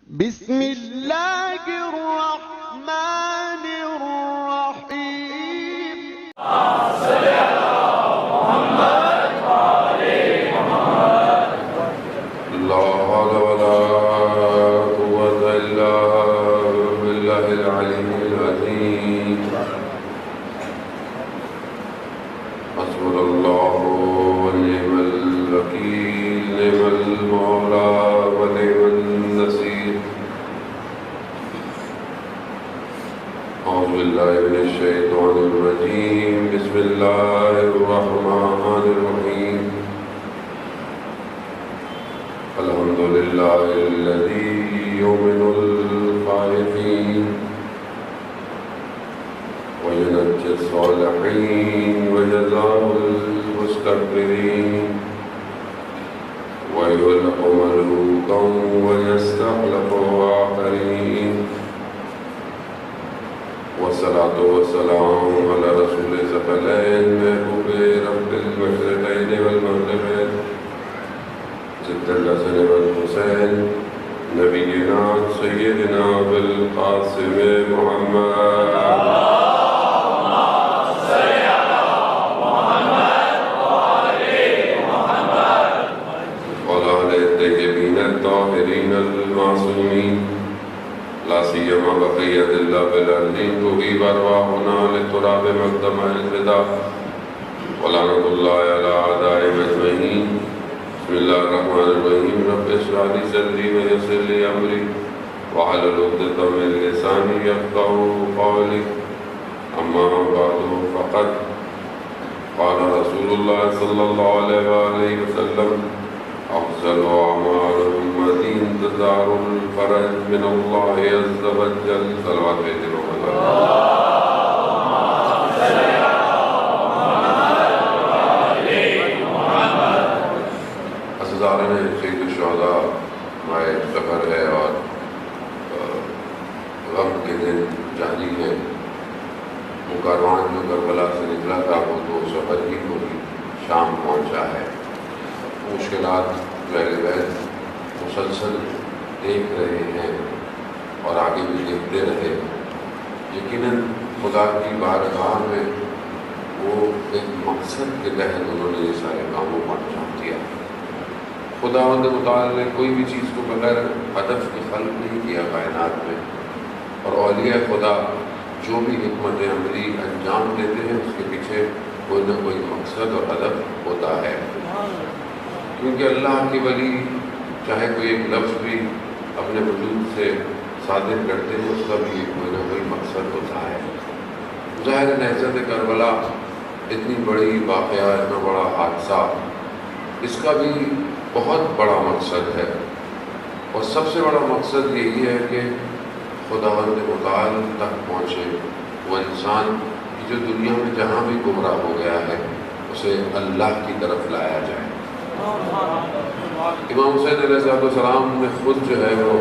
بسم الله الرحمن الرحيم. صل على محمد وآل محمد. لا حول ولا قوة إلا بالله العلي العظيم. حسبنا الله ونعم الوكيل، نعم المولى ونعم النصير. أعوذ بالله من الشيطان الرجيم. بسم الله الرحمن الرحيم. الحمد لله الذي يؤمن الخائفين وينجي الصالحين ويجزاء المستكبرين ويهلك ملوكا ويستخلف آخرين. والصلاة والسلام على رسول الثقلين محبوب رب المشرقين والمغربين سيد الحسن والحسين نبينا سيدنا بالقاسم محمد. اللهم صل على محمد وآل محمد. وعلى آل الطيبين الطاهرين المعصومين، لا سيما بقية الله بالأرضين تغيب أرواحنا للتراب مقدم الفداء. ولعنة الله على أعدائهم أجمعين. بسم الله الرحمن الرحيم. رب اشرح لي صدري ويسر لي أمري واحلل عقدة من لساني يفقهوا قولي. أما بعد فقد قال رسول الله صلى الله عليه وآله وسلم: أفضل أعمال أمتي انتظار الفرج من الله عز وجل. صلوات محمد. اساتذہ سید الشہداء ہمارے سفر ہے اور غم کے دن جاری ہے. وہ کاروان جو کربلا سے نکلا تھا وہ تو سفر ہی کو بھی شام پہنچا ہے. مشکلات پہلے بیت مسلسل دیکھ رہے ہیں اور آگے بھی دیکھتے رہے. یقیناً خدا کی بارگاہ میں وہ ایک مقصد کے تحت انہوں نے یہ سارے کاموں کو انجام دیا. خداوند متعال نے کوئی بھی چیز کو بغیر ہدف کے خلق نہیں کیا کائنات میں، اور اولیاء خدا جو بھی حکمت عملی انجام دیتے ہیں اس کے پیچھے کوئی نہ کوئی مقصد اور ہدف ہوتا ہے. کیونکہ اللہ کے ولی چاہے کوئی ایک لفظ بھی اپنے وجود سے صادر کرتے ہیں اس کا بھی کوئی نہ کوئی مقصد ہوتا ہے. ظاہر نہضت کربلا اتنی بڑی واقعہ، اتنا بڑا حادثہ، اس کا بھی بہت بڑا مقصد ہے. اور سب سے بڑا مقصد یہی ہے کہ خداوند متعال تک پہنچے وہ انسان جو دنیا میں جہاں بھی گمراہ ہو گیا ہے اسے اللہ کی طرف لایا جائے. امام حسین علیہ السلام نے خود جو ہے وہ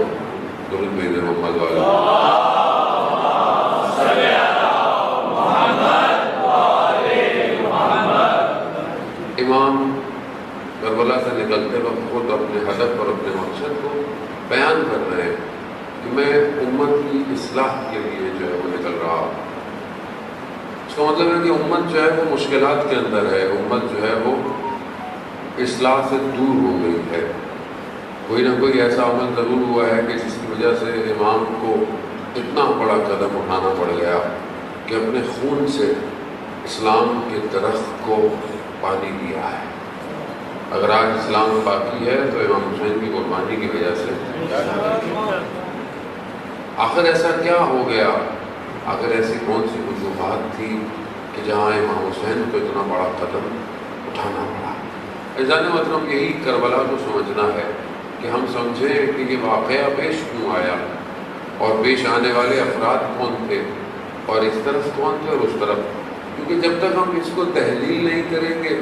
درود بھیجے محمد والا. صل على محمد وآل محمد. امام کربلا سے نکلتے وقت خود اپنے ہدف اور اپنے مقصد کو بیان کر رہے ہیں کہ میں امت کی اصلاح کے لیے جو ہے وہ نکل رہا ہوں. اس کا مطلب ہے کہ امت جو ہے وہ مشکلات کے اندر ہے، امت جو ہے وہ اصلاح سے دور ہو گئی ہے. کوئی نہ کوئی ایسا عمل ضرور ہوا ہے کہ جس کی وجہ سے امام کو اتنا بڑا قدم اٹھانا پڑ گیا کہ اپنے خون سے اسلام کے درخت کو پانی دیا ہے. اگر آج اسلام باقی ہے تو امام حسین کی قربانی کی وجہ سے. آخر ایسا کیا ہو گیا؟ آخر ایسی کون سی وجوہات تھی کہ جہاں امام حسین کو اتنا بڑا قدم اٹھانا پڑا؟ عزیزان مطلب یہی کربلا کو سمجھنا ہے کہ ہم سمجھیں کہ یہ واقعہ پیش کیوں آیا اور پیش آنے والے افراد کون تھے اور اس طرف کون تھے اور اس طرف. کیونکہ جب تک ہم اس کو تحلیل نہیں کریں گے،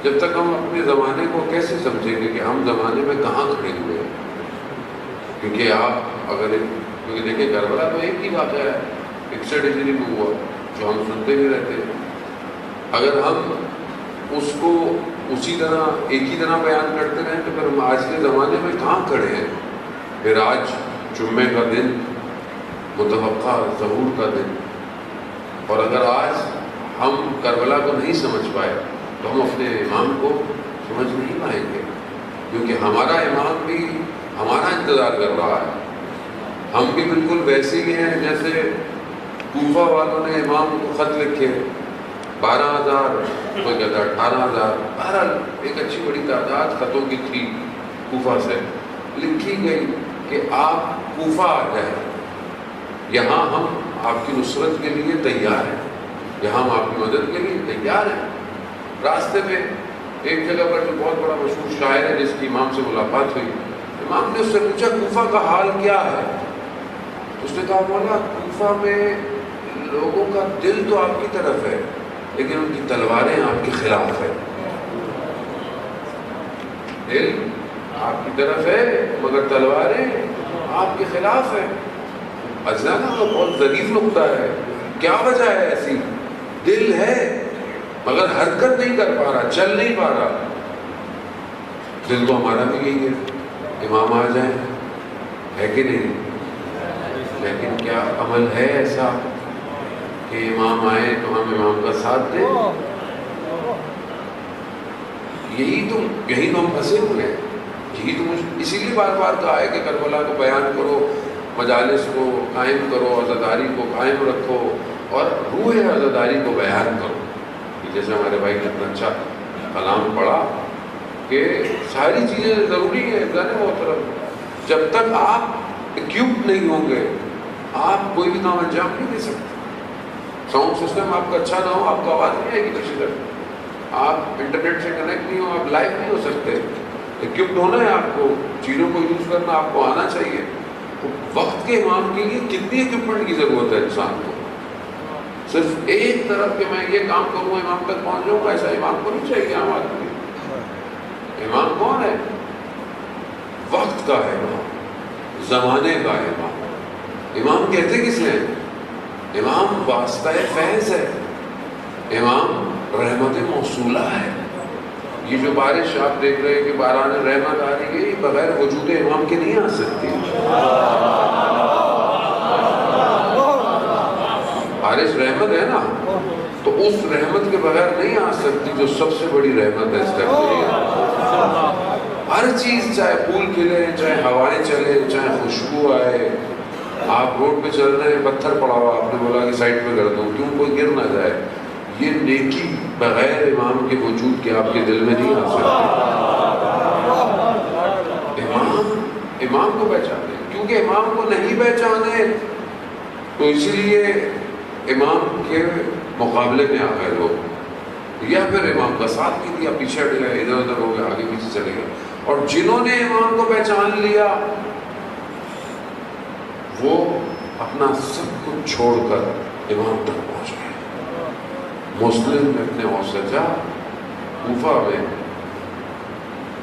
جب تک ہم اپنے زمانے کو کیسے سمجھیں گے کہ ہم زمانے میں کہاں کھڑے ہوئے ہیں. کیونکہ آپ اگر کیونکہ دیکھیں کربلا تو ایک ہی واقعہ ہے، 61 ہجری میں ہوا جو ہم سنتے بھی رہتے ہیں. اگر ہم اس کو اسی طرح ایک ہی طرح بیان کرتے رہیں تو پھر ہم آج کے زمانے میں کہاں کھڑے ہیں؟ پھر آج جمعے کا دن، متوقع ظہور کا دن، اور اگر آج ہم کربلا کو نہیں سمجھ پائے تو ہم اپنے امام کو سمجھ نہیں پائیں گے، کیونکہ ہمارا امام بھی ہمارا انتظار کر رہا ہے۔ ہم بھی بالکل ویسے ہی ہیں جیسے کوفہ والوں نے امام کو خط لکھے، 12,000، کوئی کہتا 18,000، بہرحال ایک اچھی بڑی تعداد خطوں کی تھی کوفہ سے لکھی گئی کہ آپ کوفہ آ جائیں، یہاں ہم آپ کی نصرت کے لیے تیار ہیں، یہاں ہم آپ کی مدد کے لیے تیار ہیں۔ راستے میں ایک جگہ پر جو بہت بڑا مشہور شاعر ہے جس کی امام سے ملاقات ہوئی، امام نے اس سے پوچھا کوفہ کا حال کیا ہے؟ اس نے کہا مولا کوفہ میں لوگوں کا دل تو آپ کی طرف ہے لیکن ان کی تلواریں آپ کے خلاف ہے۔ دل آپ کی طرف ہے مگر تلواریں آپ کے خلاف ہے۔ ازانا تو بہت ظریف نقطہ ہے، کیا وجہ ہے ایسی؟ دل ہے مگر حرکت نہیں کر پا رہا، چل نہیں پا رہا۔ دل تو ہمارا بھی یہی ہے، امام آ جائیں، ہے کہ نہیں؟ لیکن کیا عمل ہے ایسا کہ امام آئے تو ہم امام کا ساتھ دیں؟ یہی تو ہم پھنسے ہوئے ہیں، یہی تو اسی لیے بار بار کہا ہے کہ کربلا کو بیان کرو، مجالس کو قائم کرو، عزاداری کو قائم رکھو اور روح عزاداری کو بیان کرو۔ جیسے ہمارے بھائی نے اتنا اچھا کلام پڑھا کہ ساری چیزیں ضروری ہیں جانے محترم، جب تک آپ ایکوپڈ نہیں ہوں گے آپ کوئی بھی کام انجام نہیں دے سکتے۔ ساؤنڈ سسٹم آپ کا اچھا نہ ہو، آپ کو آواز نہیں آئے گی کسی طرح، آپ انٹرنیٹ سے کنیکٹ نہیں ہو، آپ لائیو نہیں ہو سکتے۔ ایکوپڈ ہونا ہے آپ کو، چیزوں کو یوز کرنا آپ کو آنا چاہیے۔ وقت کے امام کے لیے کتنی ایکوپمنٹ کی ضرورت ہے انسان کو؟ صرف ایک طرف کہ میں یہ کام کروں امام تک پہنچ جاؤں گا، ایسا امام کو نہیں چاہیے۔ عام آدمی امام کون ہے؟ وقت کا ہے امام، زمانے کا ہے امام۔ امام کہتے کس نے؟ امام واسطہ فیض ہے، امام رحمت موصولہ ہے۔ یہ جو بارش آپ دیکھ رہے ہیں کہ باران رحمت آ رہی ہے، یہ بغیر وجود امام کے نہیں آ سکتی۔ بارش رحمت ہے نا، تو اس رحمت کے بغیر نہیں آ سکتی جو سب سے بڑی رحمت ہے اس ٹائم کے لیے۔ ہر چیز، چاہے پھول کھلے، چاہے ہوائیں چلے، چاہے خوشبو آئے، آپ روڈ پہ چل رہے ہیں پتھر پڑا ہوا، آپ نے بولا کہ سائڈ پہ کر دوں کیوں کوئی گر نہ جائے، یہ نیکی بغیر امام کے وجود کے آپ کے دل میں نہیں آ سکتی۔ امام کو پہچانے، کیونکہ امام کو نہیں پہچانے تو اسی لیے امام کے مقابلے میں آ گئے لوگ، یا پھر امام کا ساتھ نہیں دیا، پیچھے ہٹ گئے، ادھر ادھر ہو گئے، آگے پیچھے چلے گئے۔ اور جنہوں نے امام کو پہچان لیا وہ اپنا سب کچھ چھوڑ کر امام تک پہنچ گئے۔ مسلم ابن اوسجہ کوفہ میں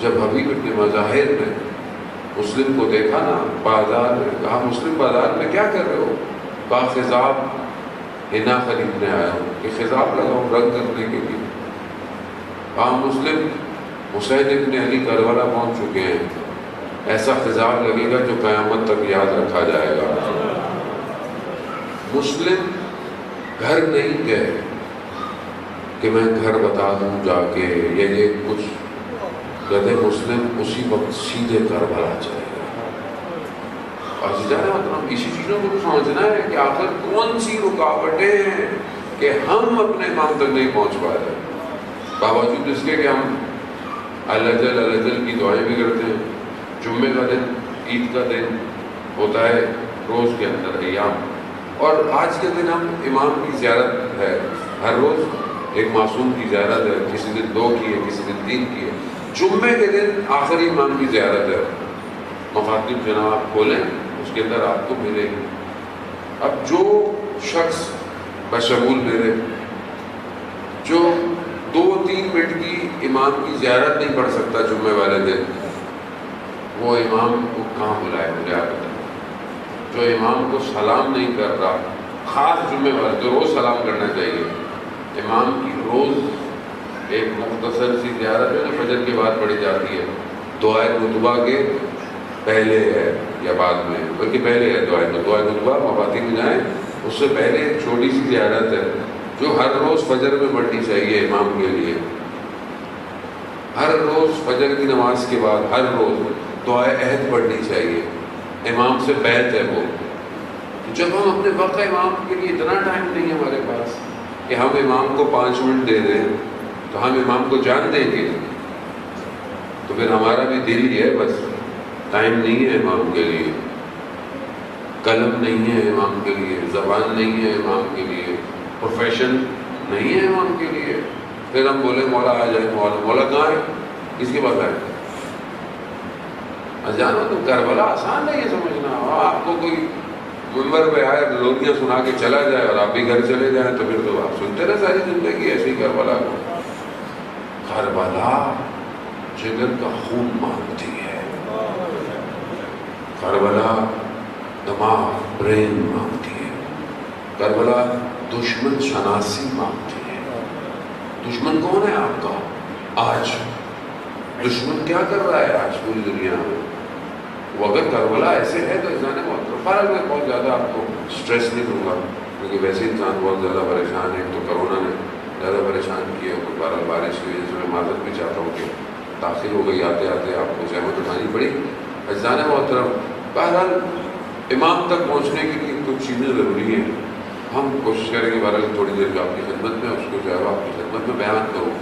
جب حبیب ابن مظاہر نے مسلم کو دیکھا نا بازار میں، کہا مسلم بازار میں کیا کر رہے ہو؟ کہا خضاب حنا خریدنے آیا ہوں، کہ خضاب لگاؤں رنگ کرنے کے لیے۔ کہا مسلم حسین ابن علی کربلا پہنچ چکے ہیں، ایسا خضاب لگے گا جو قیامت تک یاد رکھا جائے گا۔ مسلم گھر نہیں گئے کہ میں گھر بتا دوں جا کے، یہ کچھ کہتے مسلم اسی وقت سیدھے کربلا چلے گا۔ اور مطلب اسی چیزوں کو سمجھنا ہے کہ آخر کون سی رکاوٹیں ہیں کہ ہم اپنے کام تک نہیں پہنچ پا رہے، باوجود اس کے کہ ہم الجل کی دعائیں بھی کرتے ہیں۔ جمعے کا دن، عید کا دن ہوتا ہے روز کے اندر ایام، اور آج کے دن ہم امام کی زیارت ہے، ہر روز ایک معصوم کی زیارت ہے، کسی دن 2 کی ہے، کسی دن 3 کی ہے۔ جمعے کے دن آخری امام کی زیارت ہے، مخاطب جناب آپ کھولیں اس کے اندر آپ کو ملے گی۔ اب جو شخص بشمول میرے جو 2-3 منٹ کی امام کی زیارت نہیں پڑھ سکتا جمعے والے دن، وہ امام کو کہاں بلائے؟ مجھے آپ بتائیں۔ جو امام کو سلام نہیں کر رہا، خاص جمعے والے جو روز سلام کرنا چاہیے، امام کی روز ایک مختصر سی زیارت ہے جو فجر کے بعد پڑھی جاتی ہے، دعائے رتبہ کے پہلے ہے۔ یا بعد میں، بلکہ پہلے ہے دعائے قطبہ مفاتی میں جائیں، اس سے پہلے ایک چھوٹی سی زیارت ہے جو ہر روز فجر میں پڑھنی چاہیے امام کے لیے. ہر روز فجر کی نماز کے بعد ہر روز دعائے عہد پڑھنی چاہیے. امام سے بیعت ہے وہ. جب ہم اپنے وقت امام کے لیے اتنا ٹائم نہیں ہے ہمارے پاس کہ ہم امام کو 5 منٹ دے دیں تو ہم امام کو جان دیں گے، تو پھر ہمارا بھی دل ہی ہے، بس ٹائم نہیں ہے امام کے لیے، قلم نہیں ہے امام کے لیے، زبان نہیں ہے امام کے لیے، پروفیشن نہیں ہے امام کے لیے. پھر ہم بولے مولا آ جائے، مولا کہاں ہے، کس کے پاس آئے؟ جانو تو کربلا آسان نہیں ہے سمجھنا. آپ کو کوئی منبر پہ آئے لوگیاں سنا کے چلا جائے اور آپ بھی گھر چلے جائیں تو پھر تو آپ سنتے رہے ساری زندگی ایسی کربلا کو. کربلا جگر کا خون مانگتی ہے، کربلا دماغ برین مانگتی ہے، کربلا دشمن شناسی مانگتی ہے. دشمن کون ہے آپ کا آج؟ دشمن کیا کر رہا ہے آج پوری دنیا میں؟ وہ اگر کربلا ایسے ہے تو انسان میں بہت زیادہ آپ کو سٹریس نہیں دوں گا، کیونکہ ویسے انسان بہت زیادہ پریشان ہے. تو کرونا نے زیادہ پریشان کیا، بارش کی وجہ سے میں معذرت بھی چاہتا ہوں کہ تاخیر ہو گئی، آتے آتے آپ کو زحمت اٹھانی پڑی. اجزان محترم، بہرحال امام تک پہنچنے کے لیے کچھ چیزیں ضروری ہیں. ہم کوشش کریں گے بہرحال تھوڑی دیر آپ کی خدمت میں اس کو جو ہے آپ کی خدمت میں بیان کروں.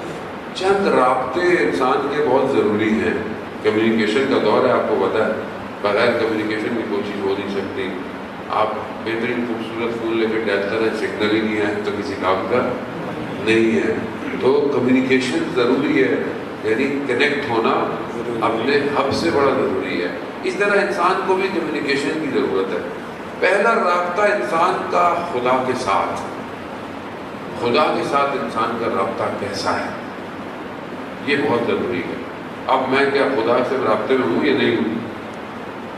چند رابطے انسان کے بہت ضروری ہیں. کمیونیکیشن کا دور ہے، آپ کو پتہ ہے، بغیر کمیونیکیشن کی کوئی چیز ہو نہیں سکتی. آپ بہترین خوبصورت فون لے کے ڈیل کریں، سگنل ہی نہیں ہے تو کسی کام کا نہیں ہے. تو کمیونیکیشن ضروری ہے، یعنی کنیکٹ ہونا اپنے ہب سے بڑا ضروری ہے. اس طرح انسان کو بھی کمیونیکیشن کی ضرورت ہے. پہلا رابطہ انسان کا خدا کے ساتھ انسان کا رابطہ کیسا ہے، یہ بہت ضروری ہے. اب میں کیا خدا سے رابطے میں ہوں یا نہیں ہوں؟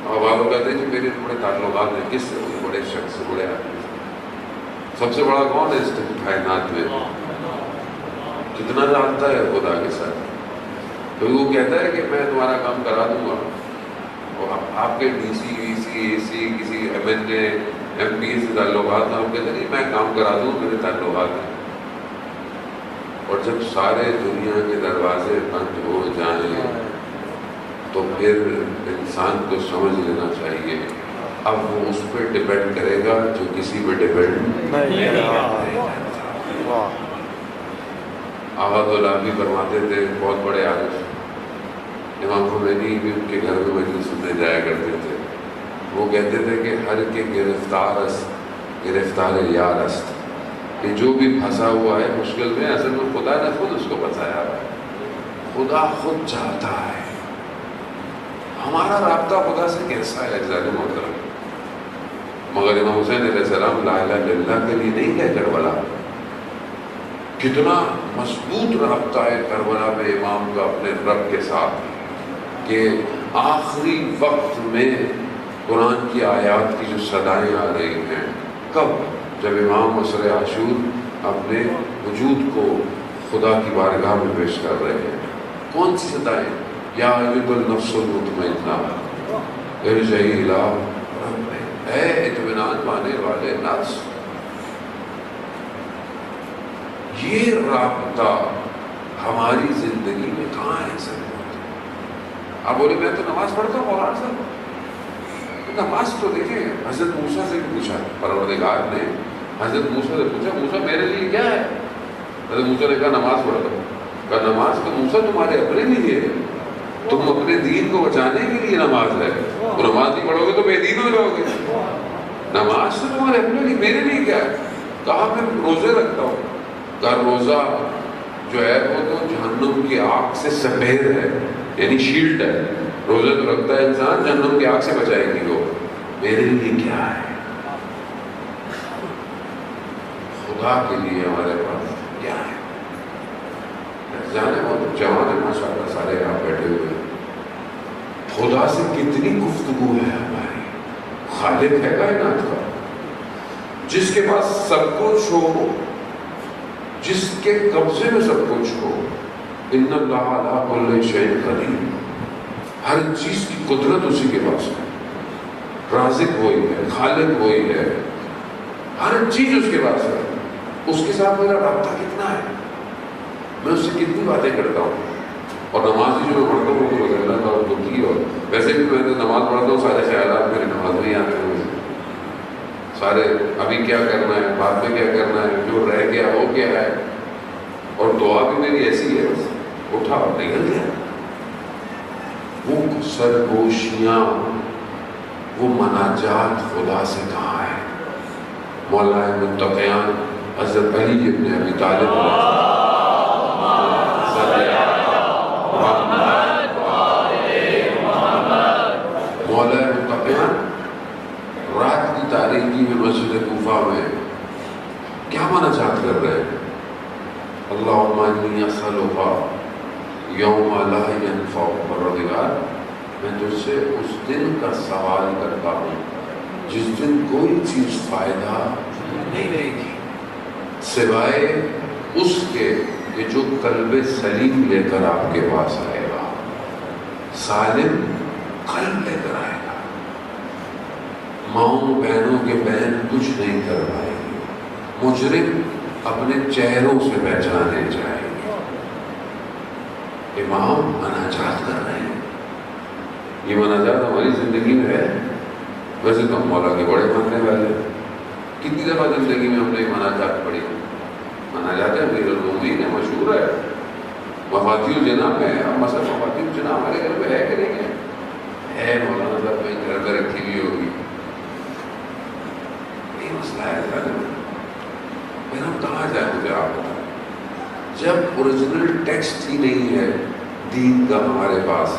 اب آپ کہتے ہیں کہ میرے بڑے تعلقات ہیں، کس سے؟ بڑے شخص سے، بڑے آدمی سے. سب سے بڑا کون ہے اس کائنات میں؟ کتنا رابطہ ہے خدا کے ساتھ؟ تو وہ کہتا ہے کہ میں تمہارا کام کرا دوں گا، اور آپ کے D C we C A C کسی M L A M P سے تعلقات ہیں، آپ کہتے ہیں میں کام کرا دوں، میرے تعلقات ہیں. اور جب سارے دنیا کے دروازے بند ہو جائیں تو پھر انسان کو سمجھ لینا چاہیے اب وہ اس پہ ڈیپینڈ کرے گا جو کسی پہ ڈیپینڈ نہیں. آغاز العالمی فرماتے تھے، بہت بڑے عارف امام خمینی بھی ان کے گھر میں مجلس سننے جایا کرتے تھے. وہ کہتے تھے کہ ہر کے گرفتار یار است، کہ جو بھی پھنسا ہوا ہے مشکل میں، اصل میں خدا نے خود اس کو بچایا ہے. خدا خود چاہتا ہے. ہمارا رابطہ خدا سے کیسا ہے اجزاء محترم؟ مگر امام حسین علیہ السلام لا الہ الا اللہ کے لیے نہیں گئے کربلا. کتنا مضبوط رابطہ ہے کربلا میں امام کا اپنے رب کے ساتھ، کہ آخری وقت میں قرآن کی آیات کی جو صدائیں آ رہی ہیں، کب؟ جب امام عصر عاشور اپنے وجود کو خدا کی بارگاہ میں پیش کر رہے ہیں. کون سی صدائیں؟ یا ایھا النفس المطمئنہ ارجعی الی ربک، اے اطمینان پانے والے نفس. یہ رابطہ ہماری زندگی میں کہاں ہے سر؟ آپ بولے میں تو نماز پڑھتا ہوں مولانا صاحب. نماز تو دیکھیں، حضرت موسیٰ سے بھی پوچھا، پروردگار نے حضرت موسیٰ سے پوچھا موسیٰ میرے لیے کیا ہے؟ حضرت موسیٰ نے کہا نماز پڑھتا ہوں. کہا نماز تو موسیٰ تمہارے اپنے لیے ہے، تم اپنے دین کو بچانے کے لیے نماز ہے. تو نماز نہیں پڑھو گے تو بے دین ہو جاؤ گے. نماز تو تمہارے اپنے لیے، میرے لیے کیا ہے؟ کہا میں روزے رکھتا ہوں. کہا روزہ جو ہے وہ تو جہنم کی آگ سے سپیر ہے، یعنی شیلڈ ہے. روزے تو رکھتا ہے انسان، جہنم کی آگ سے بچائے گی وہ. میرے لیے کیا ہے؟ خدا کے لیے ہمارے پاس کیا ہے؟ جانے بہت جوان ہے ماشاء اللہ، سارے آپ بیٹھے ہوئے ہیں. خدا سے کتنی گفتگو ہے ہماری. خالق ہے کائنات کا، جس کے پاس سب کچھ ہو، جس کے قبضے میں سب کچھ ہو. ان اللہ علی کل شیء قدیر، ہر چیز کی قدرت اسی کے پاس ہے. رازق وہی ہے، خالق وہی ہے، ہر چیز اس کے پاس ہے. اس کے ساتھ میرا رابطہ کتنا ہے، میں اس سے کتنی باتیں کرتا ہوں. اور نماز جو میں پڑھتا ہوں تو اللہ تعالیٰ کو کی. اور ویسے بھی میں نماز پڑھتا ہوں سارے خیالات میری نماز میں ہی آتے ہیں، سارے ابھی کیا کرنا ہے، بعد میں کیا کرنا ہے، جو رہ گیا وہ کیا ہے. اور دعا بھی میری ایسی ہے، بس اٹھا اور نکل گیا. وہ سرگوشیاں، وہ مناجات خدا سے کہاں ہے. مولا متقیان حضرت علی ابن ابی طالب مولا متقیان رات کی تاریکی میں مسجد کوفہ میں کیا مناجات کر رہے ہیں. اللہم انی اسألک یوم لا ینفع پروردگار، میں تجھ سے اس دن کا سوال کرتا ہوں جس دن کوئی چیز فائدہ نہیں رہے گی سوائے اس کے کہ جو قلب سلیم لے کر آپ کے پاس آئے گا. سالم قلب لے کر آئے گا. ماؤں بہنوں کے بہن کچھ نہیں کر پائے گی. مجرم اپنے چہروں سے پہچانے جائیں گے. امام مناجات کر رہے ہیں. یہ مناجات ہماری زندگی میں ہے. ویسے تو ہم مولا کے بڑے ماننے والے ہیں. کتنی دفعہ زندگی میں ہم نے مناجات پڑھی. مناجات امیر المومنین ہے، مشہور ہے. مفاتیح الجنان ہے. اب مثلا مفاتیح الجنان ہمارے گھر میں ہے کہ نہیں ہے مولانا صاحب کہیں گھر میں رکھی ہوئی ہوگی. یہ مسئلہ ہے. پھر ہم کہاں جائیں؟ مجھے آپ بتائیں. جب اوریجنل ٹیکسٹ ہی نہیں ہے دین کا ہمارے پاس،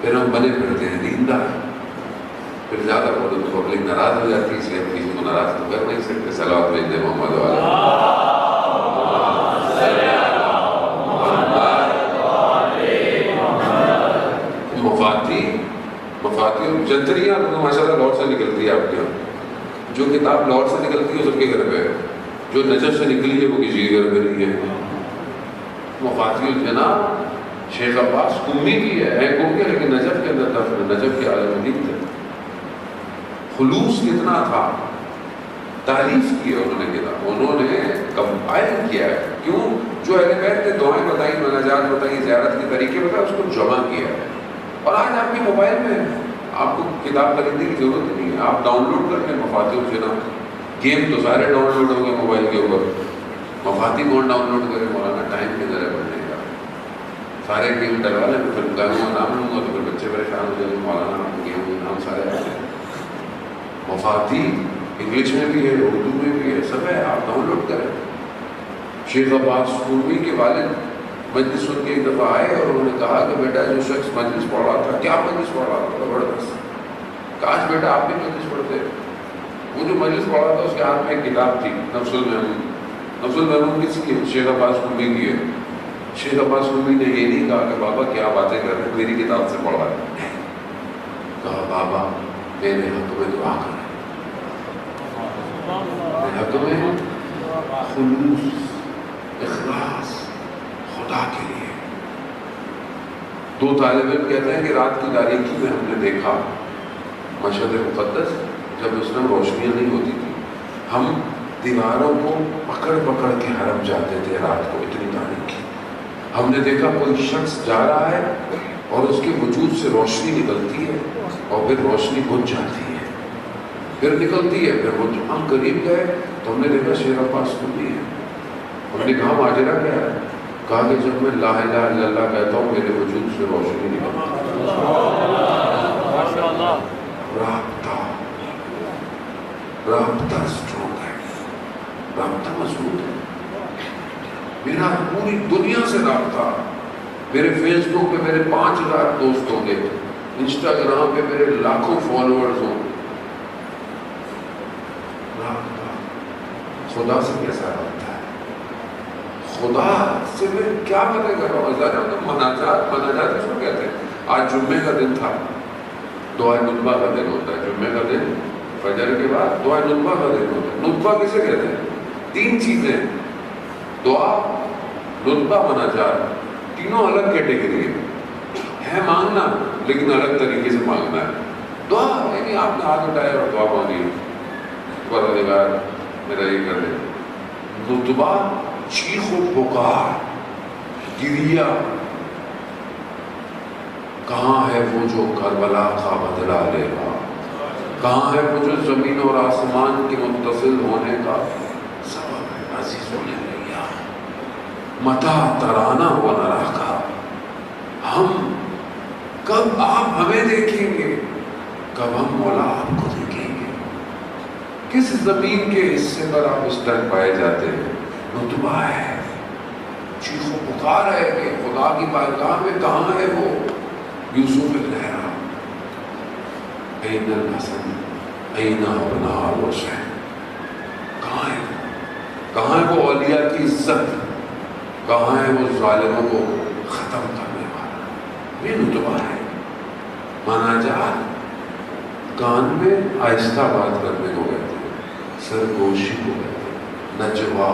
پھر ہم بنے پھرتے ہیں دیندار. پھر زیادہ بولے تو پبلک ناراض ہو جاتی ہے، اس لیے ہم کسی کو ناراض تو کر نہیں سکتے. صلوات بھیج دیں محمد والا. مفاتیح الجنتریاں تو ماشاء اللہ لاہور سے نکلتی ہے آپ کے یہاں. جو کتاب لاہور سے نکلتی ہے سب کے گھر پہ ہے. جو نجف سے نکلی ہے وہ کسی کے گھر پہ نہیں ہے. مفاتیح الجنان شیخ عباس قمی کی ہے کون کے، لیکن نجف کے اندر دفن ہے. نجف کے عالم دین تھے. خلوص کتنا تھا، تعریف کی ہے انہوں نے کتاب. انہوں نے کمپائل کیا ہے. کیوں؟ جو اہل بیت نے دعائیں بتائی، مناجات بتائی، زیارت کے طریقے بتائے، اس کو جمع کیا ہے. اور آج آپ کے موبائل میں آپ کو کتاب خریدنے کی ضرورت نہیں ہے. آپ ڈاؤن لوڈ کر کے مفاتیح الجنان. گیم تو سارے ڈاؤن لوڈ ہو گئے موبائل کے اوپر. مفاتیح کون ڈاؤن لوڈ کرے؟ مولانا ٹائم کے ذرا بڑھنے کا. سارے گیم ڈلوا لیں. پھر گانے کا نام لوں گا تو پھر بچے پریشان ہو جائیں گے. مولانا گیم نام سارے آتے ہیں. مفاتیح انگلش میں بھی ہے، اردو میں بھی ہے، سب ہے. آپ ڈاؤن لوڈ کریں. شیخ عباس قمی کے والد مجلس سن کے ایک دفعہ آئے اور انہوں نے کہا کہ بیٹا جو شخص مجلس پڑھ رہا تھا، کیا مجلس پڑھ رہا تھا؟ زبردست. کاش بیٹا آپ بھی مجلس پڑھتے. وہ جو مجلس پڑھ رہا تھا اس کے ہاتھ میں ایک کتاب تھی، نفس المحمود. نفس المحمود کس کی ہے؟ شیخ عباس قمی کی ہے. شیخ عباس قمی نے یہ نہیں کہا کہ بابا کیا باتیں کر رہے ہیں، میری کتاب سے پڑھا ہے. کہا بابا میرے حق میں دعا کریں، میرے حق میں خلوص، اخلاص خدا کے لیے. دو طالب علم کہتے ہیں کہ رات کی تاریکی میں ہم نے دیکھا مشہد مقدس، جب اس میں روشنیاں نہیں ہوتی تھی، ہم دیواروں کو پکڑ پکڑ کے حرم جاتے تھے رات کو. اتنی تاریکی. ہم نے دیکھا کوئی شخص جا رہا ہے اور اس کے وجود سے روشنی نکلتی ہے اور پھر روشنی بجھ جاتی ہے، پھر نکلتی ہے، پھر وہ ہم قریب گئے تو ہم نے دیکھا شیخ عباس قمی ہے. ہم نے کہا ماجرا کیا ہے؟ کہا کہ جب میں لا الہ الا اللہ کہتا ہوں میرے وجود سے روشنی نکلتی ہے. رابطہ اسٹرانگ ہے، رابطہ مضبوط ہے. میرا پوری دنیا سے رابطہ. میرے فیس بک پہ میرے 5000 دوست ہوں گے، انسٹاگرام پہ میرے لاکھوں فالوورز ہوں. رابطہ خدا سے کیسا رابطہ ہے؟ خدا سے میں کیا باتیں کر رہا ہوں؟ مناجات اس کو کہتے ہیں. آج جمعے کا دن تھا، دعائے نطبہ کا دن ہوتا ہے. جمعے کا دن فجر کے بعد دعائے نطبہ کا دن ہوتا ہے. نطبہ کسے کہتے ہیں؟ 3 چیزیں: دعا، نطبہ، مناجات. تینوں الگ کیٹیگری ہے. مانگنا لیکن الگ طریقے سے مانگنا ہے. دعا یعنی آپ نے ہاتھ اٹھایا اور دعا مانگی پروردگار میرا یہ کر دے. نتبہ چیخ و پکار گریا. کہاں ہے وہ جو کربلا کا بدلہ لے گا؟ کہاں ہے وہ جو زمین اور آسمان کے متصل ہونے کا سبب ہے؟ عزیزوں نے لیا متا ترانہ و نراکا. ہم کب آپ ہمیں دیکھیں گے، کب ہم مولا آپ کو دیکھیں گے؟ کس زمین کے حصے پر آپ اس ٹائم پائے جاتے ہیں؟ نتبہ ہے، چیخ و پکار ہے کہ خدا کی بارگاہ میں کہاں ہے وہ یوسف الہرا، این الحسن این ابناء الحسین. کہاں ہے؟ کہاں ہے وہ اولیاء کی عزت؟ کہاں ہے وہ ظالموں کو ختم کرنے والا؟ یہ نتبہ ہے. مناجات کان میں آہستہ بات کرنے کو کہتے ہیں، سرگوشی کو کہتے ہیں، نجوا.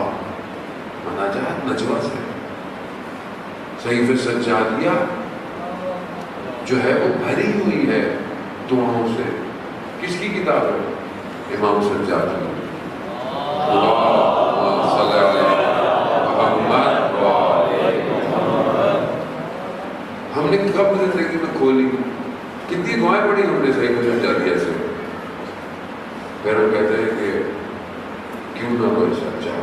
مناجات نجوا سے. صحیفہ سجادیہ جو ہے وہ بھری ہوئی ہے دعاؤں سے. کس کی کتاب ہے؟ امام سجاد کی. ہم نے کب زندگی میں کھولی؟ کتنی دعائیں پڑھی ہم نے صحیفہ سجادیہ سے. پھر ہم کہتے ہیں کہ کیوں نہ کوئی سچا.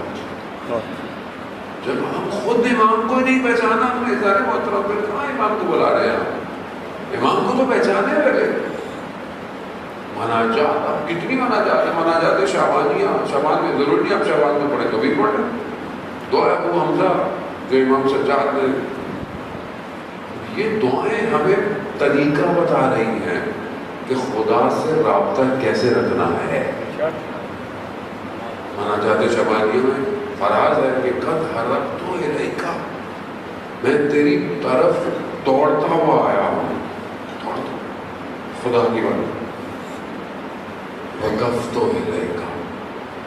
جب ہم خود امام کو نہیں پہچانا، ہم نے سارے محترم پھر کہاں امام کو بلا رہے ہیں؟ امام کو تو پہچانے پہلے. مناجات اب کتنی مناجات ہے؟ مناجات شعبانیہ. شعبان میں ضرور نہیں آپ شعبان میں پڑھیں، کبھی پڑھیں. دعا ابو حمزہ جو امام سجاد نے، یہ دعائیں ہمیں طریقہ بتا رہی ہیں کہ خدا سے رابطہ کیسے رکھنا ہے. مناجات شعبانیہ میں فراز ہے کہ قد حرکت الیک، میں تیری طرف دوڑتا ہوا آیا ہوں. خدا کی بات. وقفت الیک،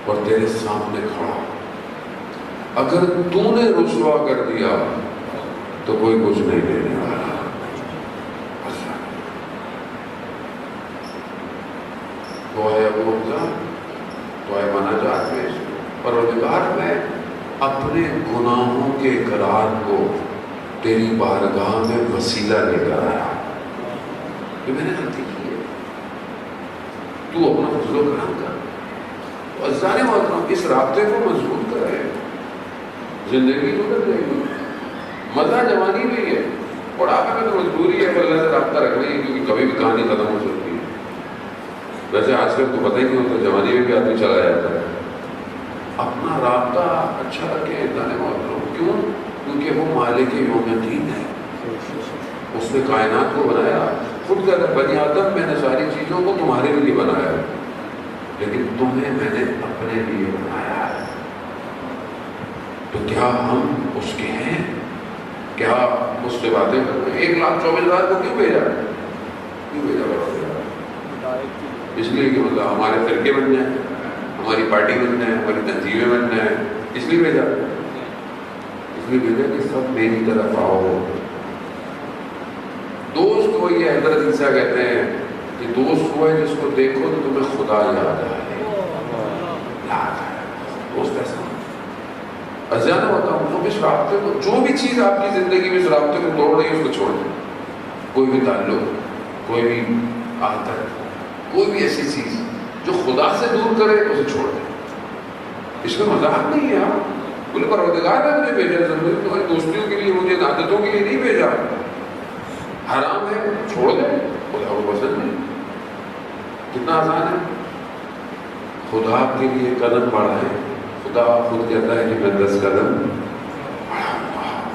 اور تیرے سامنے کھڑا. اگر تو نے رسوا کر دیا تو کوئی کچھ نہیں دینے والا. تو ہے ابو حمزہ، تو ہے مناجات میں پروردگار میں اپنے گناہوں کے اقرار کو تیری بارگاہ میں وسیلہ لے کر آیا کہ میں نے غلطی کی ہے، تو اپنا فضل و کرم کر. عزیزان محترم، اس رابطے کو مضبوط کرے. زندگی گزر جائے گی. مزہ جوانی میں ہی ہے، بڑھاپے میں تو مجبوری ہے اللہ سے رابطہ رکھنا ہی، کیونکہ کبھی بھی کہانی ختم ہو سکتی ہے. ویسے آج کل تو پتہ ہی نہیں ہوتا، جوانی میں بھی آدمی چلا جاتا ہے. اپنا رابطہ اچھا رکھے عزیزان محترم. کیوں؟ کیونکہ وہ مالک یوم الدین ہے. اس نے کائنات کو بنایا. خود کہتا ہے بنی آدم میں نے ساری چیزوں کو تمہارے لیے بنایا، لیکن تمہیں میں نے اپنے لیے بنایا ہے. تو کیا ہم اس کے ہیں؟ کیا اس سے باتیں کر رہے ہیں؟ 1,24,000 کو کیوں بھیجا؟ کیوں بھیجا؟ اس لیے کہ مطلب ہمارے فرقے بن جائیں، ہماری پارٹی بن جائیں، ہماری تنظیمیں بن جائیں. اس لیے بھیجا. اس لیے بھیجا کہ سب میری طرف آؤ. دوست کو یہ حضرت عیسیٰ کہتے ہیں کہ دوست وہ ہے جس کو دیکھو تو تمہیں خدا یاد آئے. یاد آئے دوست ایسا. ازیادہ ہوتا ہوں تو اس رابطے کو، جو بھی چیز آپ کی زندگی میں اس رابطے کو توڑ رہی ہے اس کو چھوڑ دیں. کوئی بھی تعلق، کوئی بھی عادت، کوئی بھی ایسی چیز جو خدا سے دور کرے اسے چھوڑ دیں. اس میں مذاق نہیں ہے. آپ بولے پروردگار نے مجھے بھیجا ضرور تمہاری دوستیوں کے لیے، مجھے عادتوں کے لیے نہیں بھیجا. حرام ہے چھوڑ دیں، خدا کو پسند نہیں. کتنا آسان ہے. خدا کے لیے قدم بڑھائیں. خدا خود کہتا ہے کہ میں 10 قدم بڑھاؤں.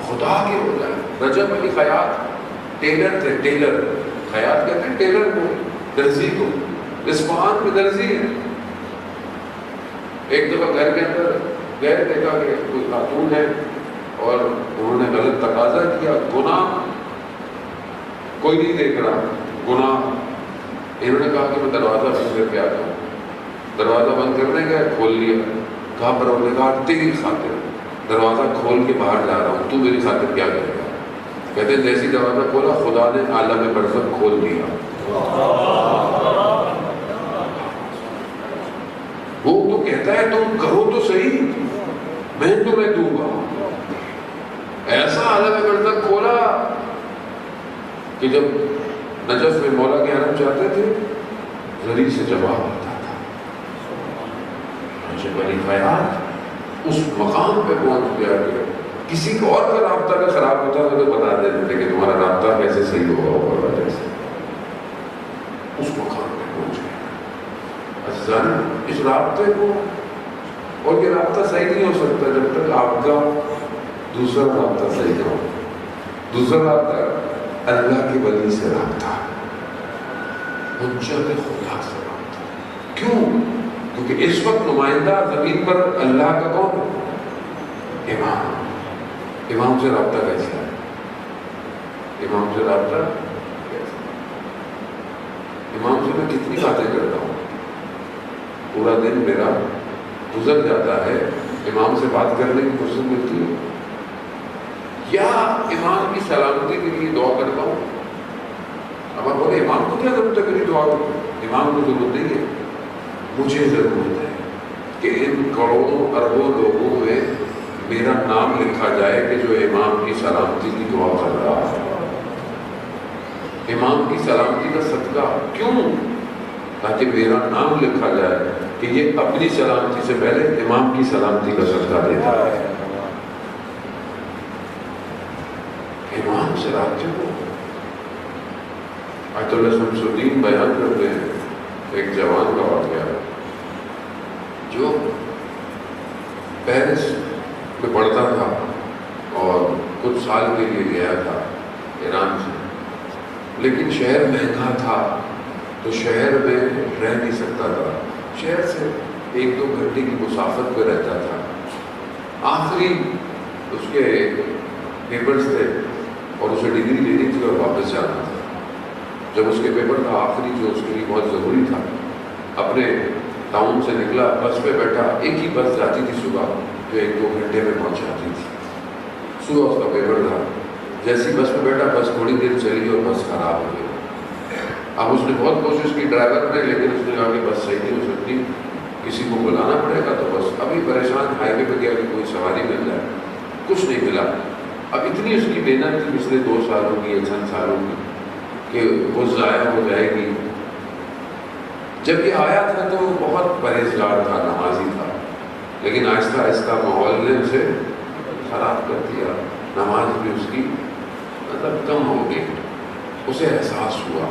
خدا کے ہو جائے. رجب علی خیاط ٹیلر تھے. ٹیلر خیاط کہتے ہیں ٹیلر کو، درزی کو. اصفہان میں درزی ہے. ایک دفعہ گھر کے اندر گئے، دیکھا کہ کوئی خاتون ہے اور انہوں نے غلط تقاضا کیا. گناہ کوئی نہیں دیکھ رہا، گناہ. انہوں نے کہا کہ میں دروازہ بند کر کے آتا ہوں. دروازہ بند کرنے گئے، کھول لیا. کہا پروردگار تیری خاطر دروازہ کھول کے باہر جا رہا ہوں، تو میری خاطر کیا کرے گا؟ کہتے ہیں جیسی دروازہ کھولا خدا نے عالم برزخ کھول دیا. وہ تو کہتا ہے تم کرو تو صحیح، میں تمہیں دوں گا. ایسا عالم برزخ کھولا کہ جب نجف میں مولا کے حرم چاہتے تھے زری سے جواب آتا تھا. بنی فیاض اس مقام پہ پہنچ گیا کہ کسی کو اور کا رابطہ اگر خراب ہوتا تھا تو بتا دیتے تھے کہ تمہارا رابطہ کیسے صحیح ہوگا اوپر والے سے. اس مقام پہ پہنچ گیا. عزیزان اس رابطے کو، اور یہ رابطہ صحیح نہیں ہو سکتا جب تک آپ کا دوسرا رابطہ صحیح نہ ہو. دوسرا رابطہ اللہ کے ولی سے رابطہ، حجت خدا سے رابطہ. کیوں؟ کیونکہ اس وقت نمائندہ زمین پر اللہ کا کون ہے؟ امام. امام سے رابطہ کیسا ہے؟ امام سے رابطہ کیسا؟ امام سے میں کتنی باتیں کرتا ہوں، پورا دن میرا گزر جاتا ہے، امام سے بات کرنے کی فرصت ملتی ہے؟ یا امام کی سلامتی کے لیے دعا کرتا ہوں؟ اب آپ بولے امام کو کیا ضرورت ہے میری دعا کروں؟ امام کو ضرورت نہیں ہے، مجھے ضرورت ہے کہ ان کروڑوں اربوں لوگوں میں میرا نام لکھا جائے کہ جو امام کی سلامتی کی دعا کر رہا ہے. امام کی سلامتی کا صدقہ کیوں؟ تاکہ میرا نام لکھا جائے کہ یہ اپنی سلامتی سے پہلے امام کی سلامتی کا صدقہ دیتا ہے. امام سے رابطے کو آیت اللہ شمس الدین بیان کرتے ہیں ایک جوان کا واقعہ جو پیرس میں پڑھتا تھا اور کچھ سال کے لیے گیا تھا ایران سے، لیکن شہر مہنگا تھا تو شہر میں رہ نہیں سکتا تھا. شہر سے 1-2 گھنٹے کی مسافت پہ رہتا تھا. آخری اس کے پیپرز تھے اور اسے ڈگری لینی تھی اور واپس جانا تھا. جب اس کے پیپر کا آخری جو اس کے لیے بہت ضروری تھا، اپنے ٹاؤن سے نکلا، بس پہ بیٹھا. ایک ہی بس جاتی تھی صبح جو 1-2 گھنٹے میں پہنچاتی تھی. صبح اس کا پیپر تھا، جیسی بس پہ بیٹھا بس تھوڑی دیر چلی اور بس خراب ہو گئی. اب اس نے بہت کوشش کی ڈرائیور نے، لیکن اس نے کہا کہ بس صحیح نہیں ہو سکتی، کسی کو بلانا پڑے گا. تو بس ابھی پریشان ہائی وے پہ گیا کہ کوئی سواری مل جائے، کچھ نہیں ملا. اب اتنی اس کی محنت تھی پچھلے 2 سالوں کی یا چند سالوں کی کہ وہ ضائع ہو جائے گی. جب یہ آیا تھا تو وہ بہت پرہیزگار تھا، نمازی تھا، لیکن آہستہ آہستہ ماحول نے اسے خراب کر دیا. نماز بھی اس کی مطلب کم ہو گئی. اسے احساس ہوا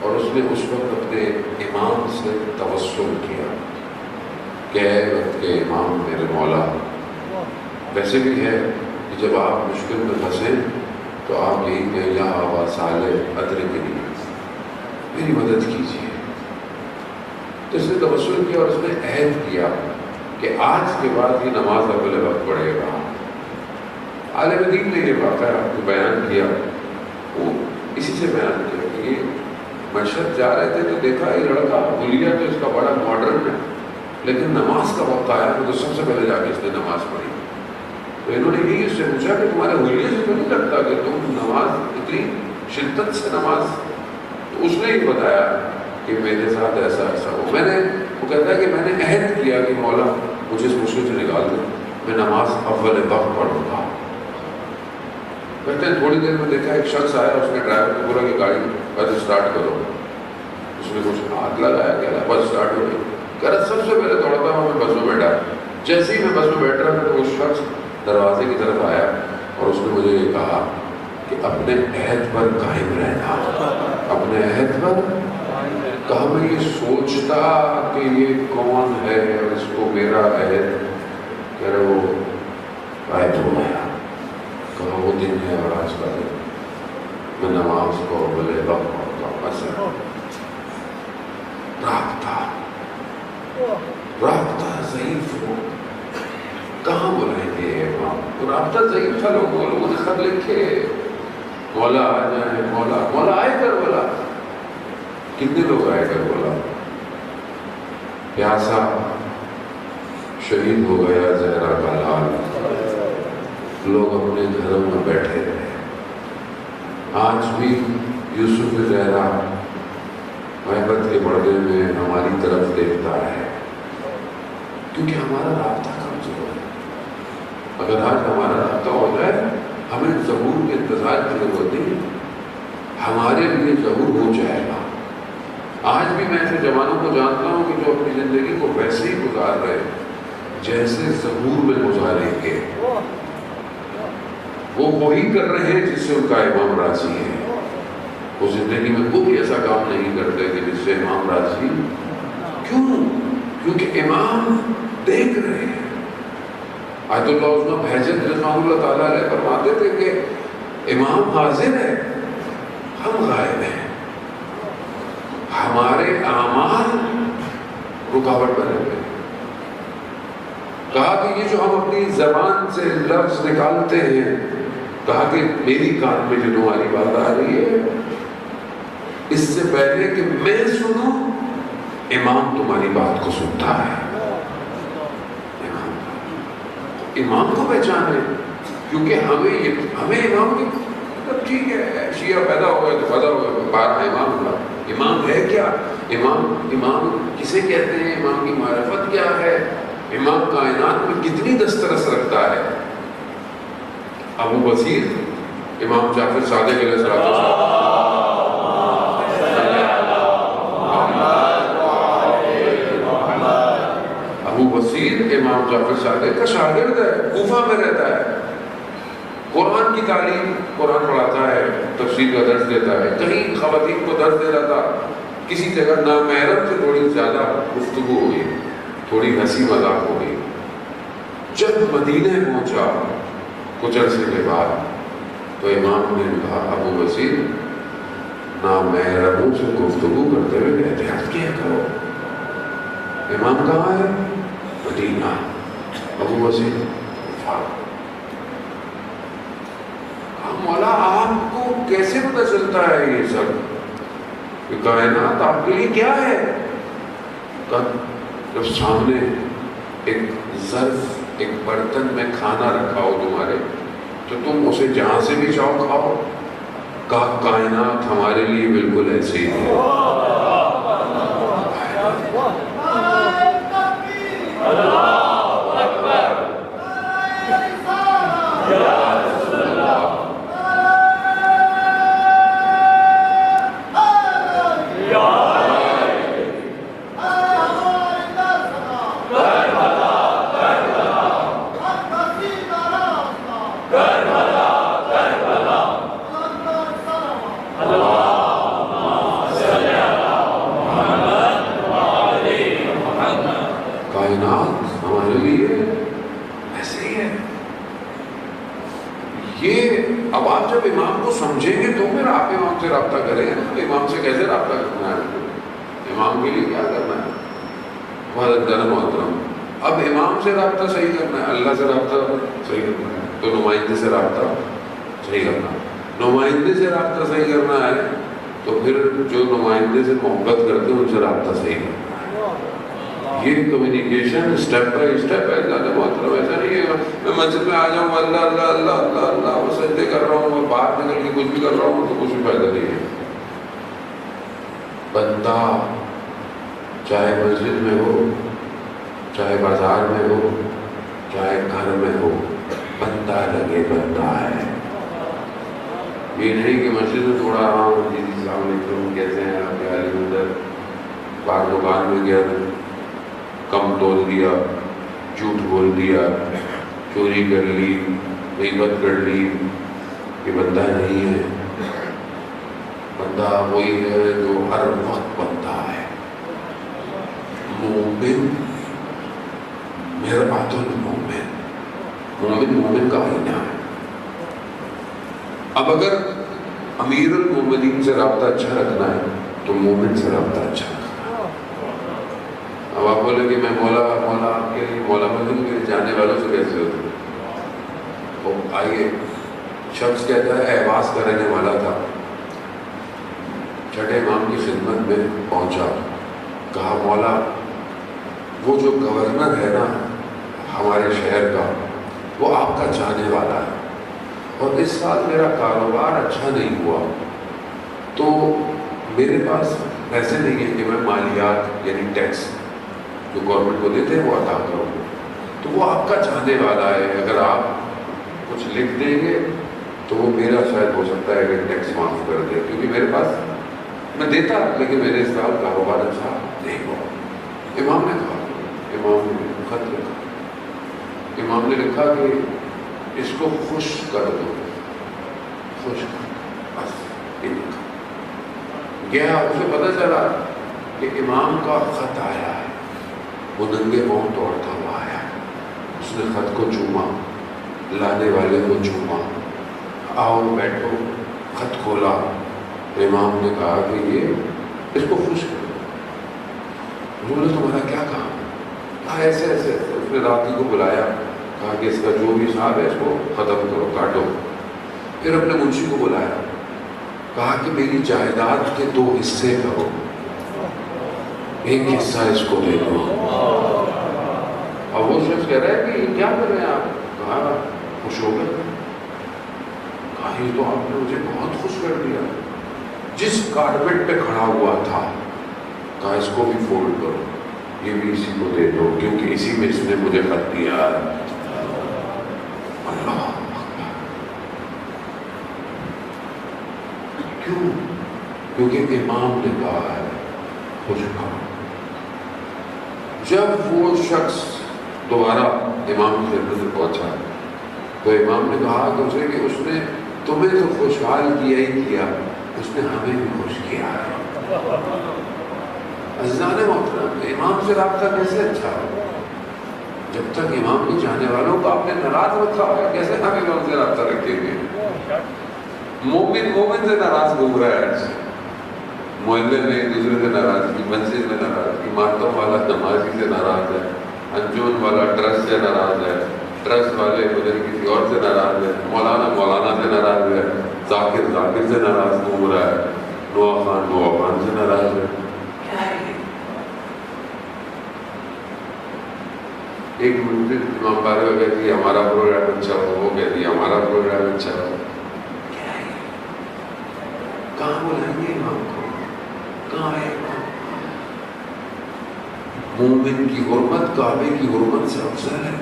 اور اس نے اس وقت اپنے امام سے توسل کیا کہ اے وقت کے امام میرے مولا، ویسے بھی ہے کہ جب آپ مشکل میں پھنسیں تو آپ یہی کہ یا آبا صالح ادرکنی، میری مدد کیجیے. تو اس نے توسل کیا اور اس نے عہد کیا کہ آج کے بعد یہ نماز اگلے وقت پڑھے گا. عالم دین نے یہ واقعہ آپ کو بیان کیا، وہ اسی سے بیان کیا کہ یہ مشہد جا رہے تھے تو دیکھا یہ لڑکا حلیہ تو اس کا بڑا ماڈرن ہے، لیکن نماز کا وقت آیا تو سب سے پہلے جا کے اس نے نماز پڑھی. تو انہوں نے یہی اس سے پوچھا کہ تمہارے حلیہ سے تو نہیں لگتا کہ تم نماز اتنی شدت سے نماز. تو اس نے ہی بتایا کہ میرے ساتھ ایسا ایسا ہو. وہ کہتا ہے کہ میں نے عہد کیا کہ مولا مجھے اس مشکل سے نکال دو، میں نماز اول وقت پڑھوں گا. کہتے ہیں تھوڑی دیر میں دیکھا ایک شخص آیا، اس نے ڈرائیور کو بولا کہ گاڑی بس اسٹارٹ کرو. اس نے کچھ ہاتھ لگایا، کہہ رہا بس اسٹارٹ ہو گئی. کہہ رہا سب سے پہلے دوڑتا ہوں میں بس میں بیٹھا. جیسے ہی میں بس میں بیٹھ رہا تھا تو وہ شخص دروازے کی طرف آیا اور اس نے مجھے یہ کہا کہ اپنے عہد پر قائم رہنا. اپنے عہد پر کہا میں یہ سوچتا کہ یہ کون ہے اور اس کو میرا عہد، کہہ رہے وہ عائد ہو گیا. کہا وہ دن ہے اور آج کا دن میں نماز کو بلے وقت پڑھتا ہوں. اصل رابطہ ضعیف ہو کہاں بلائیں گے امام؟ رابطہ ضعیف تھا. لوگوں نے خط لکھے مولا آ جائے، مولا آئے کر بولا. کتنے لوگ آئے کر بولا؟ پیاسا شہید ہو گیا زہرا کا لال. لوگ اپنے گھروں میں بیٹھے رہے. آج بھی یوسف زہرا محبت کے پردے میں ہماری طرف دیکھتا ہے، کیونکہ ہمارا رابطہ کمزور ہے۔ اگر آج ہمارا رابطہ ہو جائے، ہمیں ظہور کے انتظار کی ضرورت نہیں، ہمارے لیے ظہور ہو جائے گا۔ آج بھی میں ایسے جوانوں کو جانتا ہوں کہ جو اپنی زندگی کو ویسے ہی گزار رہے جیسے ظہور میں گزاریں گے۔ وہ وہی کر رہے ہیں جس سے ان کا امام راضی ہے۔ وہ زندگی میں کوئی ایسا کام نہیں کرتے کہ جس سے امام راضی، کیوں؟ کیونکہ امام دیکھ رہے ہیں۔ آیت اللہ عظمہ بہجت رحمہ اللہ تعالیٰ علیہ فرماتے تھے کہ امام حاضر ہے، ہم غائب ہیں، ہمارے اعمال رکاوٹ بنے ہوئے۔ کہا کہ یہ جو ہم اپنی زبان سے لفظ نکالتے ہیں، کہا کہ میری کان میں جو تمہاری بات آ رہی ہے، اس سے پہلے کہ میں سنوں، امام تمہاری بات کو سنتا ہے۔ امام کو پہچانے، کیونکہ ہمیں امام کی مطلب ٹھیک ہے، شیعہ پیدا ہو گئے تو پیدا ہو گئے، 12 امام کا امام ہے کیا؟ امام کسے کہتے ہیں؟ امام کی معرفت کیا ہے؟ امام کائنات میں کتنی دسترس رکھتا ہے؟ ابو بصیر امام جعفر صادق علیہ السلام، ابو بصیر امام جعفر صادق کا شاگرد ہے، کوفہ میں رہتا ہے، قرآن کی تعلیم، قرآن پڑھاتا ہے، تفسیر کا درس دیتا ہے، کہیں خواتین کو درس دے رہا تھا، کسی جگہ نامحرم سے تھوڑی زیادہ گفتگو ہوئی، تھوڑی ہنسی مذاق ہو گئی۔ جب مدینے پہنچا کچھ عرصے کے بعد تو امام نے کہا، ابو بصیر نامحرموں سے گفتگو کرتے ہوئے احتیاط کیا کرو۔ امام کہاں ہے؟ مدینہ۔ ابو بصیر مولا آپ کو کیسے پتہ چلتا ہے یہ سب؟ کہ کائنات آپ کے لیے کیا ہے؟ جب سامنے ایک ظرف، ایک برتن میں کھانا رکھا ہو تمہارے، تو تم اسے جہاں سے بھی چاہو کھاؤ۔ کائنات ہمارے لیے بالکل ایسے ہی ہے۔ امام کو سمجھیں گے تو پھر آپ امام سے رابطہ کریں گے نا۔ امام سے کیسے رابطہ کرنا ہے؟ امام کے لیے کیا کرنا ہے؟ بہت درم محترم، اب امام سے رابطہ صحیح کرنا ہے، اللہ سے رابطہ صحیح کرنا ہے تو نمائندے سے رابطہ صحیح کرنا ہے۔ نمائندے سے رابطہ صحیح کرنا ہے تو پھر جو نمائندے سے محبت کرتے ہیں ان سے رابطہ صحیح کرنا ہے۔ یہ کمیونیکیشن اسٹیپ بائی اسٹیپ ہے۔ زیادہ محترم ایسا نہیں ہے میں مسجد میں آ جاؤں اللہ اللہ اللہ اللہ اللہ وہ سجدے کر رہا ہوں اور باہر نکل کے کچھ بھی کر رہا ہوں تو کچھ بھی فائدہ نہیں ہے۔ بندہ چاہے مسجد میں ہو، چاہے بازار میں ہو، چاہے گھر میں ہو، بندہ لگے بندہ ہے۔ یہ نہیں کہ مسجد میں تھوڑا ہاں جی السلام علیکم کیسے ہیں آپ کے حال اندر، باہر دکان میں گیا کم تول دیا، جھوٹ بول دیا، چوری کر لی، غیبت کر لی، یہ بندہ نہیں ہے۔ بندہ وہی ہے جو ہر وقت بندہ ہے۔ مومن مرآت المومن، مومن مومن کا آئینہ ہے۔ اب اگر امیر المومنین سے رابطہ اچھا رکھنا ہے تو مومن سے رابطہ اچھا رکھنا ہے۔ اب آپ بولے کہ میں مولا آپ کے لیے مولا مدن کے جانے والوں سے کیسے ہوتے ہیں؟ تو آئیے، شخص کہتا ہے احواز کا رہنے والا تھا، چھٹے امام کی خدمت میں پہنچا، کہا مولا وہ جو گورنر ہے نا ہمارے شہر کا، وہ آپ کا جانے والا ہے، اور اس سال میرا کاروبار اچھا نہیں ہوا تو میرے پاس پیسے نہیں ہیں کہ میں مالیات یعنی ٹیکس جو گورنمنٹ کو دیتے ہیں وہ ادا کروں. تو وہ آپ کا چاہنے والا ہے، اگر آپ کچھ لکھ دیں گے تو وہ میرا شاید ہو سکتا ہے کہ ٹیکس معاف کر دے، کیونکہ میرے پاس میں دیتا لیکن میرے اس سال کاروبار اچھا نہیں ہوا. امام نے کہا، امام نے خط لکھا، امام نے لکھا کہ اس کو خوش کر دو، خوش کر دو، بس یہ لکھا. گیا، اسے پتہ چلا کہ امام کا خط آیا ہے. وہ ننگے پاؤں دوڑتا ہوا آیا، اس نے خط کو چوما، لانے والے کو چوما، آؤ بیٹھو. خط کھولا، امام نے کہا کہ یہ اس کو خوش کرو. انہوں نے تمہارا کیا کہا؟ کہا ایسے ایسے. اس نے راتی کو بلایا، کہا کہ اس کا جو بھی حساب ہے اس کو ختم کرو، کاٹو. پھر اپنے منشی کو بلایا، کہا کہ میری جائیداد کے 2 حصے کرو، ایک حصہ اس کو دے دو. اور وہ شخص کہہ رہا ہے کہ کیا کر رہے ہیں آپ؟ کہا خوش ہو گئے. کہا یہ تو آپ نے مجھے بہت خوش کر دیا. جس کارپیٹ پہ کھڑا ہوا تھا کہا اس کو بھی فولڈ کرو، یہ بھی اسی کو دے دو، کیونکہ اسی میں اس نے مجھے خط دیا. اللہ کیوں؟ کیونکہ امام نے کہا ہے خوش کرو. جب وہ شخص دوبارہ امام کی خدمت میں پہنچا تو امام نے کہا کہ اسے کہ اس نے تمہیں تو خوشحال کیا ہی کیا، اس نے ہمیں بھی خوش کیا ہے. عزیزان محترم، امام سے رابطہ کیسے اچھا ہو؟ جب تک امام کے چاہنے والوں کو آپ نے ناراض رکھا ہوا، کیسے ہم امام سے رابطہ رکھیں گے؟ مومن سے ناراض گھوم رہا ہے، محلے میں ایک دوسرے سے ناراضگی، مسجد میں ناراضگی، ماتم والا نمازی سے ناراض ہے، انجمن والا ٹرسٹ سے ناراض ہے، ٹرسٹ والے مدر کسی اور سے ناراض ہے، مولانا سے ناراض ہے، ذاکر سے ناراض گھوم رہا ہے، نوا خان سے ناراض ہے. ایک منٹ امام بارے کہتی ہے ہمارا پروگرام اچھا ہو، وہ کہتی ہے ہمارا پروگرام اچھا ہو. کیا ہے؟ کہاں بلائیں گے امام کو؟ کہاں ہے امام؟ مومن کی حرمت کعبے کی حرمت سے افضل ہے.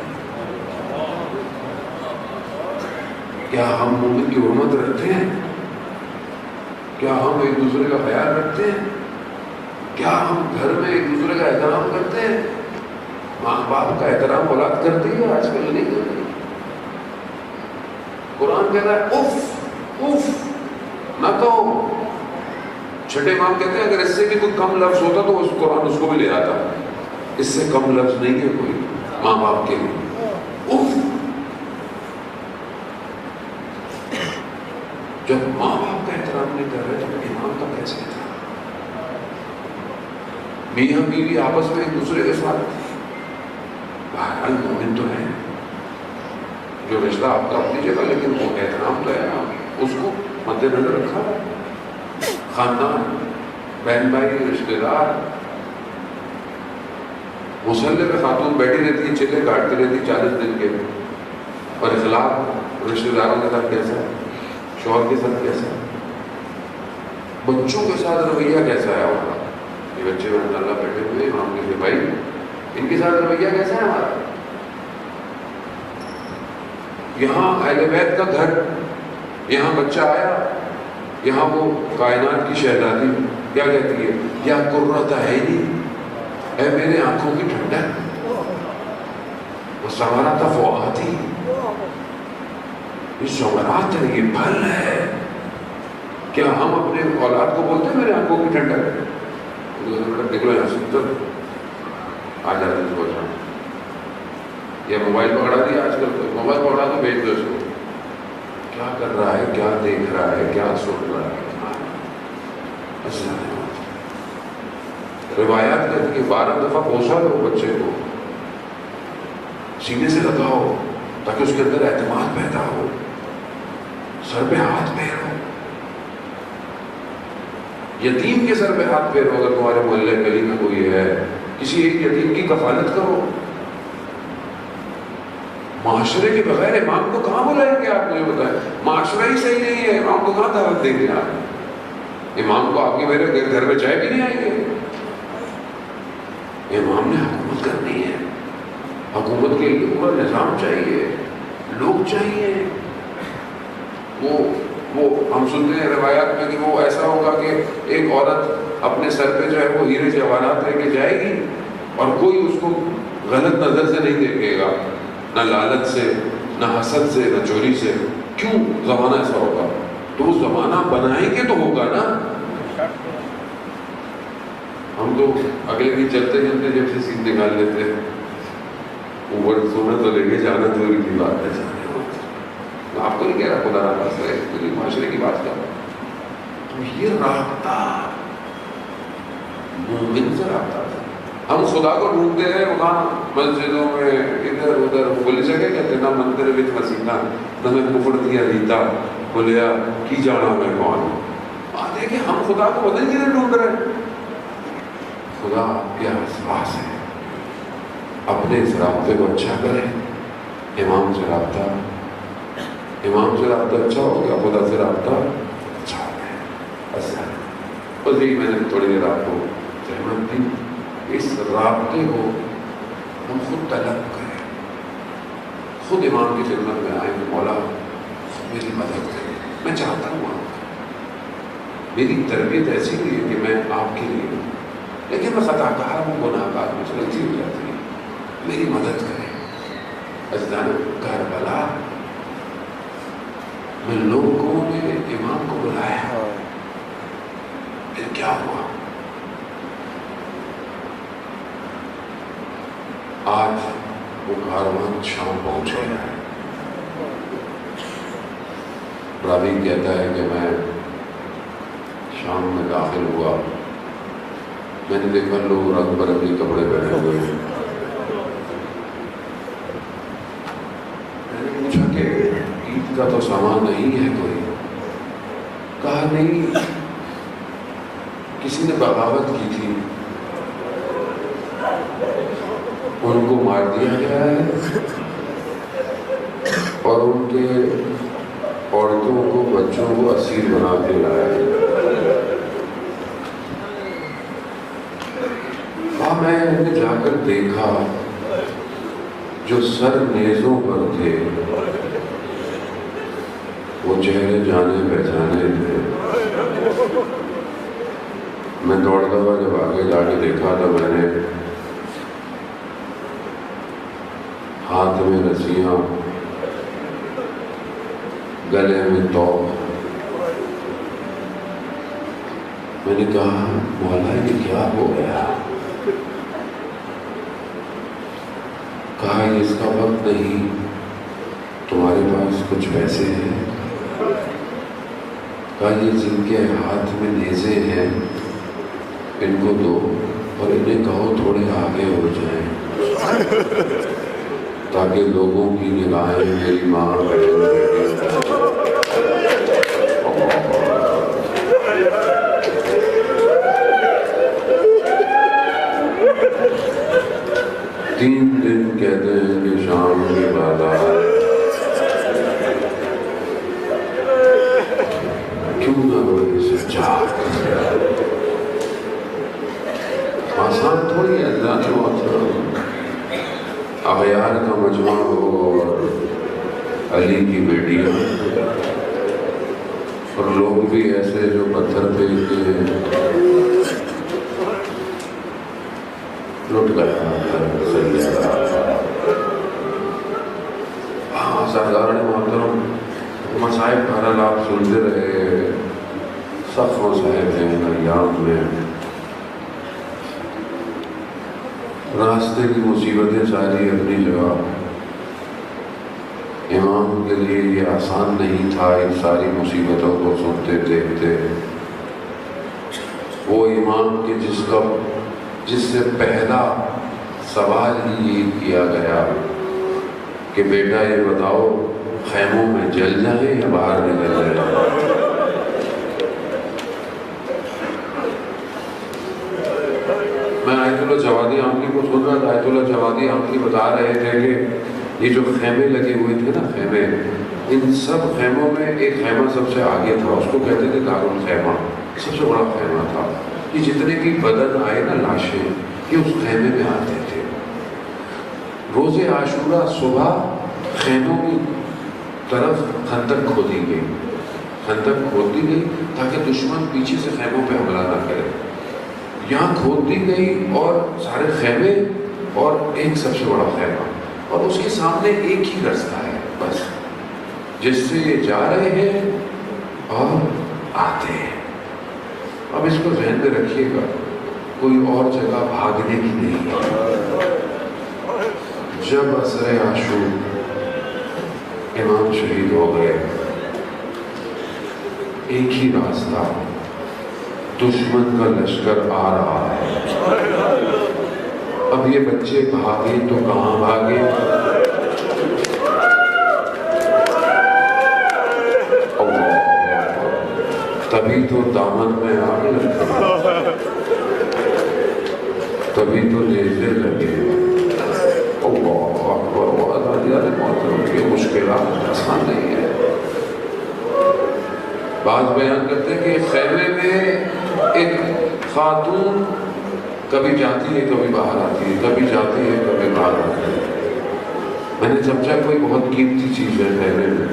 کیا ہم مومن کی حرمت رکھتے ہیں؟ کیا ہم ایک دوسرے کا خیال رکھتے ہیں؟ کیا ہم گھر میں ایک دوسرے کا احترام کرتے ہیں؟ ماں باپ کا احترام اولاد کرتی ہے؟ آج کل نہیں کرتی. قرآن کہتا ہے اف اف نہ کہو. چھٹے امام کہتے ہیں اگر اس سے بھی کوئی کم لفظ ہوتا تو اس قرآن اس کو بھی لے آتا. اس سے کم لفظ نہیں ہے کوئی ماں باپ کے لیے. اف. جب ماں باپ کا احترام نہیں کر رہے تو امام کا کیسے احترام؟ میاں بیوی آپس میں ایک دوسرے کے ساتھ بہرحال مومن تو ہے، جو رشتہ آپ کا اپنی جگہ، لیکن وہ احترام تو ہے، اس کو مد نظر رکھا ہے. خاندان، بہن بھائی، رشتے دار. مسلح پہ خاتون بیٹھی رہتی ہے، چلے کاٹتی رہتی 40 دن کے، اور اخلاق رشتے داروں کے ساتھ کیسا ہے، شوہر کے ساتھ کیسا ہے، بچوں کے ساتھ رویہ کیسا ہے ہمارا. یہ بچے میں اللہ بیٹھے ہوئے امام کے بھائی، ان کے ساتھ رویہ کیسا ہے ہمارا. یہاں اہل بیت کا گھر، یہاں بچہ آیا، یہاں وہ کائنات کی شہزادی کیا کہتی ہے، یا قرۃ عینی، اے میرے آنکھوں کی ٹھنڈک، وہ ثمرۃ فؤادی، یہ ثمرات ہے، یہ پھل ہے. کیا ہم اپنے اولاد کو بولتے ہیں میرے آنکھوں کی ٹھنڈک ہے؟ نکلو یہاں سے، آ جاتے ہیں صبح شام. یا موبائل پکڑا دیا، آج کل موبائل پکڑا تو بھیج دو اس کو. کیا کر رہا ہے، کیا دیکھ رہا ہے، کیا سن رہا ہے. روایات کہتی ہے 12 دفعہ بوسا دو بچے کو، سینے سے لگاؤ تاکہ اس کے اندر اعتماد پیدا ہو، سر پہ ہاتھ پھیرو. یتیم کے سر پہ ہاتھ پھیرو. اگر تمہارے محلے گلی میں کوئی ہے، کسی ایک یتیم کی کفالت کرو. معاشرے کے بغیر امام کو کہاں بلائیں گے آپ؟ مجھے بتائیں، معاشرہ ہی صحیح نہیں ہے، امام کو کہاں دعوت دیں گے آپ؟ امام کو آپ کے میرے گھر میں چائے بھی نہیں آئیں گے۔ امام نے حکومت کرنی ہے، حکومت کے لیے پورا نظام چاہیے، لوگ چاہیے۔ وہ ہم سنتے ہیں روایات میں کہ وہ ایسا ہوگا کہ ایک عورت اپنے سر پہ جو ہے وہ ہیرے جواہرات لے کے جائے گی اور کوئی اس کو غلط نظر سے نہیں دیکھے گا، نہ لالچ سے، نہ حسد سے، نہ چوری سے۔ کیوں زمانہ ایسا ہوگا؟ تو وہ زمانہ بنائیں گے تو ہوگا نا۔ ہم تو اگلے دن چلتے چلتے جب سے سیٹ نکال لیتے ہیں، اوپر سونا تو لے کے جانا دوری کی بات ہے۔ آپ کو نہیں کہہ رہا خدا نہ پاس ہے، پوری معاشرے کی بات کر رہا۔ تو یہ رابطہ مومن سے رابطہ تھا۔ ہم خدا کو ڈھونڈتے ہیں وہاں مسجدوں میں، ادھر ادھر، بولی جگہ کہتے نا مندر وچ مسیحا نہ کفر دیا ریتا بولیا کی جانا میں کون۔ بات ہے کہ ہم خدا کو بدل کے ڈھونڈ رہے ہیں۔ خدا کیا احساس ہے، اپنے اس رابطے کو اچھا کریں۔ امام سے رابطہ اچھا ہو گیا، خدا سے رابطہ اچھا ہو گیا۔ بس یہی میں نے تھوڑی دیر آپ کو سہمت دی، اس رابطے کو ہم خود طلب کریں، خود امام کی خدمت میں آئیں، مولا میری مدد کریں، میں چاہتا ہوں آپ، میری تربیت ایسی ہوئی ہے کہ میں آپ کے لیے ہوں، لیکن میں خطا کار ہوں، گناہ گار ہوں، غلطی ہو جاتی ہے، میری مدد کریں۔ عزیزان کربلا میں لوگوں نے امام کو بلایا، پھر کیا ہوا؟ آج وہ کاروان شام پہنچ گیا ہے۔ راوی کہتا ہے کہ میں شام میں داخل ہوا، میں نے دیکھا لوگ رنگ برنگے کپڑے پہنے ہوئے ہیں۔ میں نے پوچھا کہ عید کا تو سامان نہیں ہے کوئی؟ کہا نہیں، کسی نے بغاوت کی تھی، ان کو مار دیا گیا ہے اور ان کے عورتوں کو، بچوں کو اسیر بنا کے لایا ہے۔ میں نے جا کر دیکھا جو سر نیزوں پر تھے وہ چہرے جانے پہچانے تھے۔ میں دوڑتا ہوا جب آگے جا کے دیکھا تو میں نے ہاتھ میں رسیاں، گلے میں توق۔ میں نے کہا مولا یہ کیا ہو گیا؟ کہا اس کا وقت نہیں، تمہارے پاس کچھ پیسے ہیں؟ کہا یہ جن کے ہاتھ میں نیزے ہیں ان کو دو اور انہیں کہو تھوڑے آگے ہو جائیں تاکہ لوگوں کی نگاہیں میری ماں تین دن کہتے ہیں کہ شام کی بازار کیوں نہ ہوئے سچا آسان تھوڑی ہے، جانے محترم اغیار کا مجمع ہو اور علی کی بیٹیاں اور لوگ بھی ایسے جو پتھر پھینکتے ہیں، لٹ گیا سرداران محترم، مصائب بہرحال آپ سنتے رہے، سخت مصائب ہیں ایام میں، راستے کی مصیبتیں ساری اپنی جگہ۔ امام کے لیے یہ آسان نہیں تھا ان ساری مصیبتوں کو سنتے دیکھتے۔ وہ امام کے جس سے پہلا سوال ہی یہ کیا گیا کہ بیٹا یہ بتاؤ خیموں میں جل جائیں یا باہر نکل جائیں؟ میں آیت اللہ جوادی آملی کو سن رہا تھا، آیت اللہ جوادی آملی بتا رہے تھے کہ یہ جو خیمے لگے ہوئے تھے نا، خیمے، ان سب خیموں میں ایک خیمہ سب سے آگے تھا، اس کو کہتے تھے دارالخیمہ، سب سے بڑا خیمہ تھا۔ یہ جتنے بھی بدن آئے نا، لاشیں، یہ اس خیمے میں آتے تھے۔ روز عاشورہ صبح خیموں کی طرف خندق کھودی گئی، خندق کھود دی گئی تاکہ دشمن پیچھے سے خیموں پہ حملہ نہ کرے۔ یہاں کھود دی گئی اور سارے خیمے اور ایک سب سے بڑا خیمہ، اور اس کے سامنے ایک ہی رستہ ہے بس، جس سے یہ جا رہے ہیں اور آتے ہیں۔ اب اس کو ذہن میں رکھیے گا، کوئی اور جگہ بھاگنے کی نہیں ہے۔ جب عصر عاشور امام شہید ہو گئے، ایک ہی راستہ، دشمن کا لشکر آ رہا ہے۔ اب یہ بچے بھاگے تو کہاں بھاگے؟ تبھی تو دامن میں آگ لگے، تبھی تو نیزے لگے۔ اللہ اکبر، یہ مشکلات آسان نہیں ہے۔ بعض بیان کرتے ہیں کہ خیمے میں ایک خاتون کبھی جاتی ہے کبھی باہر آتی ہے، کبھی جاتی ہے کبھی باہر آتی ہے۔ میں نے سمجھا کوئی بہت قیمتی چیز ہے خیمے میں،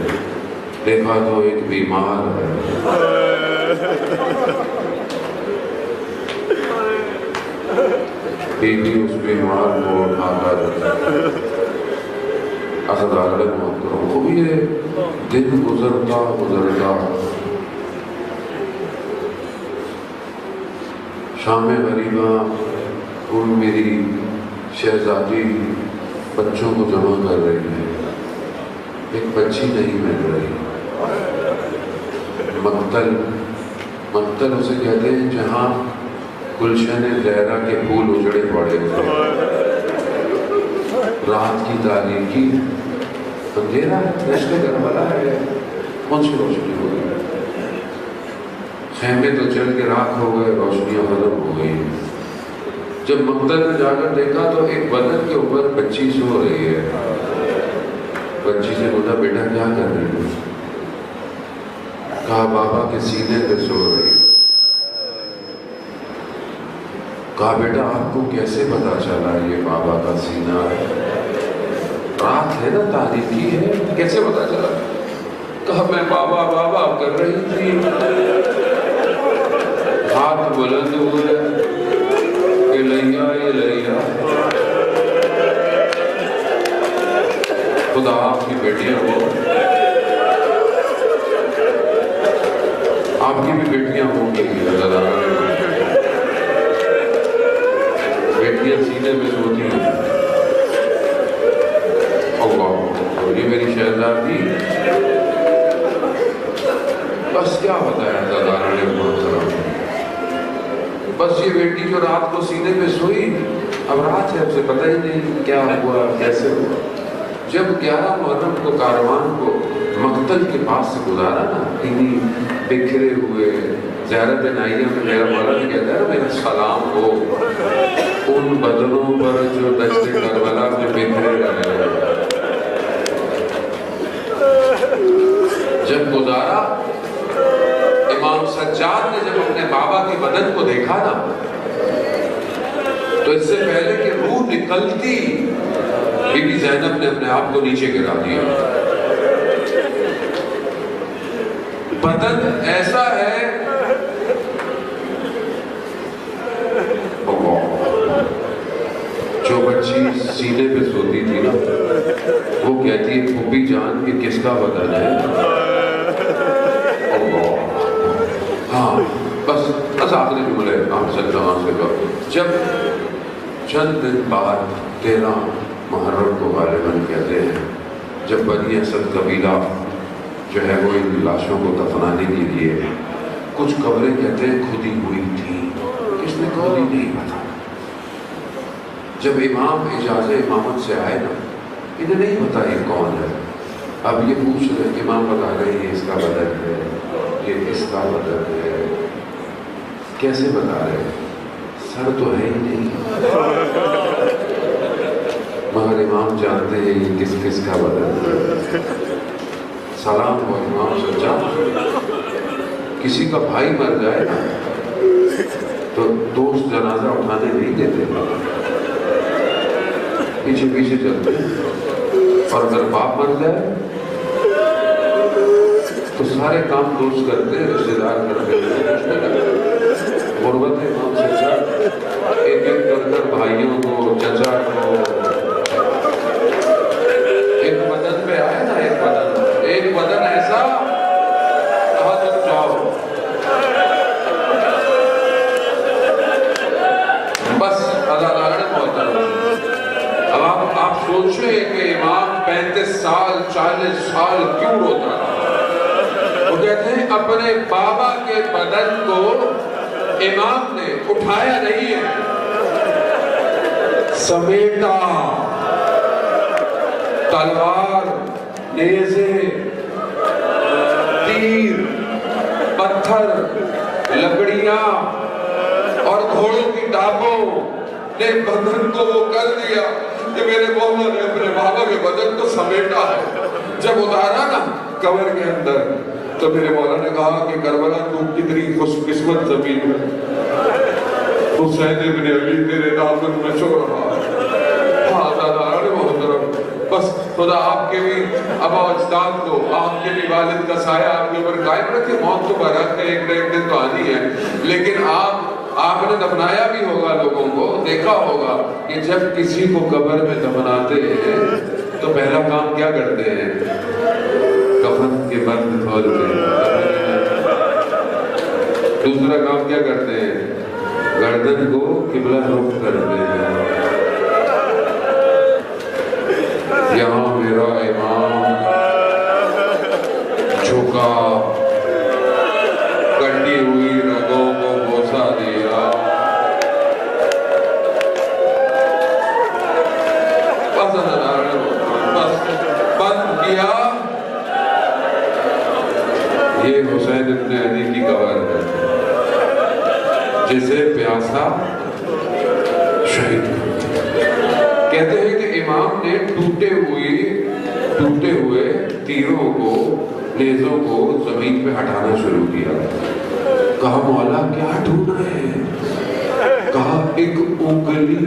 دیکھا تو ایک بیمار ہے۔ بیوی اس بیمار کو اٹھا کر عزادارت محترم کو بھی یہ دن گزرتا شام غریبہ ان میری شہزادی بچوں کو جمع کر رہی ہے، ایک بچی نہیں مل رہی۔ مقتل اسے کہتے ہیں جہاں گلشن زہرا کے پھول اجڑے پڑے تھے، رات کی تاریکی، اندھیرا دشت کربلا ہے، کون سی روشنی ہو گئی؟ خیمے تو جل کے راکھ ہو گئے، روشنیاں ختم ہو گئی۔ جب مقتل نے جا کر دیکھا تو ایک بدن کے اوپر بچی سو رہی ہے۔ بچی سے بولا بیٹا کیا کر رہی ہو؟ کہا بابا کے سینے پہ سو رہی۔ کہا بیٹا آپ کو کیسے پتا چلا یہ بابا کا سینہ ہے؟ رات ہے نا، تاریکی ہے، کیسے پتا چلا؟ کہا میں بابا بابا کر رہی تھی، ہاتھ بلند ہوئے، الہیہ الہیہ، خدا آپ کی بیٹیاں ہو، آپ کی بھی بیٹیاں ہوں گی، بیٹیاں سینے میں سوتی ہیں۔ اللہ، یہ میری شہزادی، بس کیا بتایا دادارہ نے محترم، بس یہ بیٹی جو رات کو سینے پہ سوئی، اب رات ہے، اسے پتہ ہی نہیں کیا ہوا کیسے ہوا۔ جب 11 محرم کو کاروان کو مقتل کے پاس سے گزارا نا، انہی بکھرے ہوئے زیارت نائیہ میں میرا مولا بھی کہتا ہے نا، میرا سلام ہو ان بدنوں پر جو دشت کربلا میں بکھرے رہے۔ جب گزارا، امام سجاد نے جب اپنے بابا کے بدن کو دیکھا نا، تو اس سے پہلے کہ روح نکلتی، بی بی زینب نے اپنے آپ کو نیچے گرا دیا۔ بدن ایسا ہے، جو بچی سینے پہ سوتی تھی نا، وہ کہتی ہے پھوپھی جان کہ کس کا بدن ہے؟ اللہ، ہاں بس آخری جملے آپ سے جب چند دن بعد 13 محرم کو غالباً کہتے ہیں، جب بنی اسد قبیلہ جو ہے وہ ان لاشوں کو دفنانے کے لیے، کچھ قبریں کہتے ہیں کھدی ہوئی تھیں، کس نے کھودی نہیں پتا۔ جب امام اجازت امامت سے آئے نا، انہیں نہیں پتا یہ کون ہے، اب یہ پوچھ رہے کہ امام بتا رہے ہیں یہ اس کا بدن ہے، یہ اس کا بدن ہے، کیسے بتا رہے؟ سر تو ہے ہی نہیں، مگر امام امام جانتے ہیں یہ کس کس کا بدن ہے۔ سلام ہو امام سچا، کسی کا بھائی مر جائے نا تو دوست جنازہ اٹھانے نہیں دیتے، پیچھے پیچھے چلتے، اور اگر باپ مر جائے تو سارے کام دوست کرتے ہیں، رشتے دار کرتے ہیں۔ غربت ہے امام سچا، ایک ایک کر کر بھائیوں کو، چچا کو، ایک بدن پہ آئے نا، ایک بدن ایسا کہاں تک جاؤ، بس ادالار محترم۔ اب آپ سوچیں کہ امام 35 سال 40 سال کیوں روتا رہا؟ وہ کہتے ہیں اپنے بابا کے بدن کو امام نے اٹھایا نہیں ہے، سمیٹا، تلوار، نیزے، تیر، پتھر، لکڑیاں اور گھوڑوں کی ٹانگوں نے بدن کو وہ کر دیا کہ میرے مولا نے اپنے بابا کے بدن کو سمیٹا ہے۔ جب اتارا نا قبر کے اندر تو میرے مولا نے کہا کہ کربلا تو کتنی خوش قسمت زمین ہے، حسین ابن علی تیرے دامن میں چھو رہا ہے۔ ہاں دادا محترم، بس خدا آپ کے بھی ابا اجداد کو، آپ کے بھی والد کا سایہ آپ کے اوپر قائم رکھے۔ موت تو برحق ہے، ایک نہ ایک دن تو آنی ہے، لیکن آپ نے دفنایا بھی ہوگا، لوگوں کو دیکھا ہوگا کہ جب کسی کو قبر میں دفناتے ہیں تو پہلا کام کیا کرتے ہیں؟ کفن کے بند کھولتے ہیں۔ دوسرا کام کیا کرتے ہیں؟ گردن کو قبلہ رخ کرتے ہیں۔ یہاں میرا امام جھکا، کٹی ہوئی رگوں کو بوسہ دیا، بس بند کیا۔ یہ حسین ابن علی کی قبر ہے، جسے پیاسا شہید کہتے ہیں کہ امام نے ٹوٹے ہوئے تیروں کو، نیزوں کو زمین پہ ہٹانا شروع کیا۔ کہا مولا کیا ڈھونڈ رہے ہیں؟ کہا ایک انگلی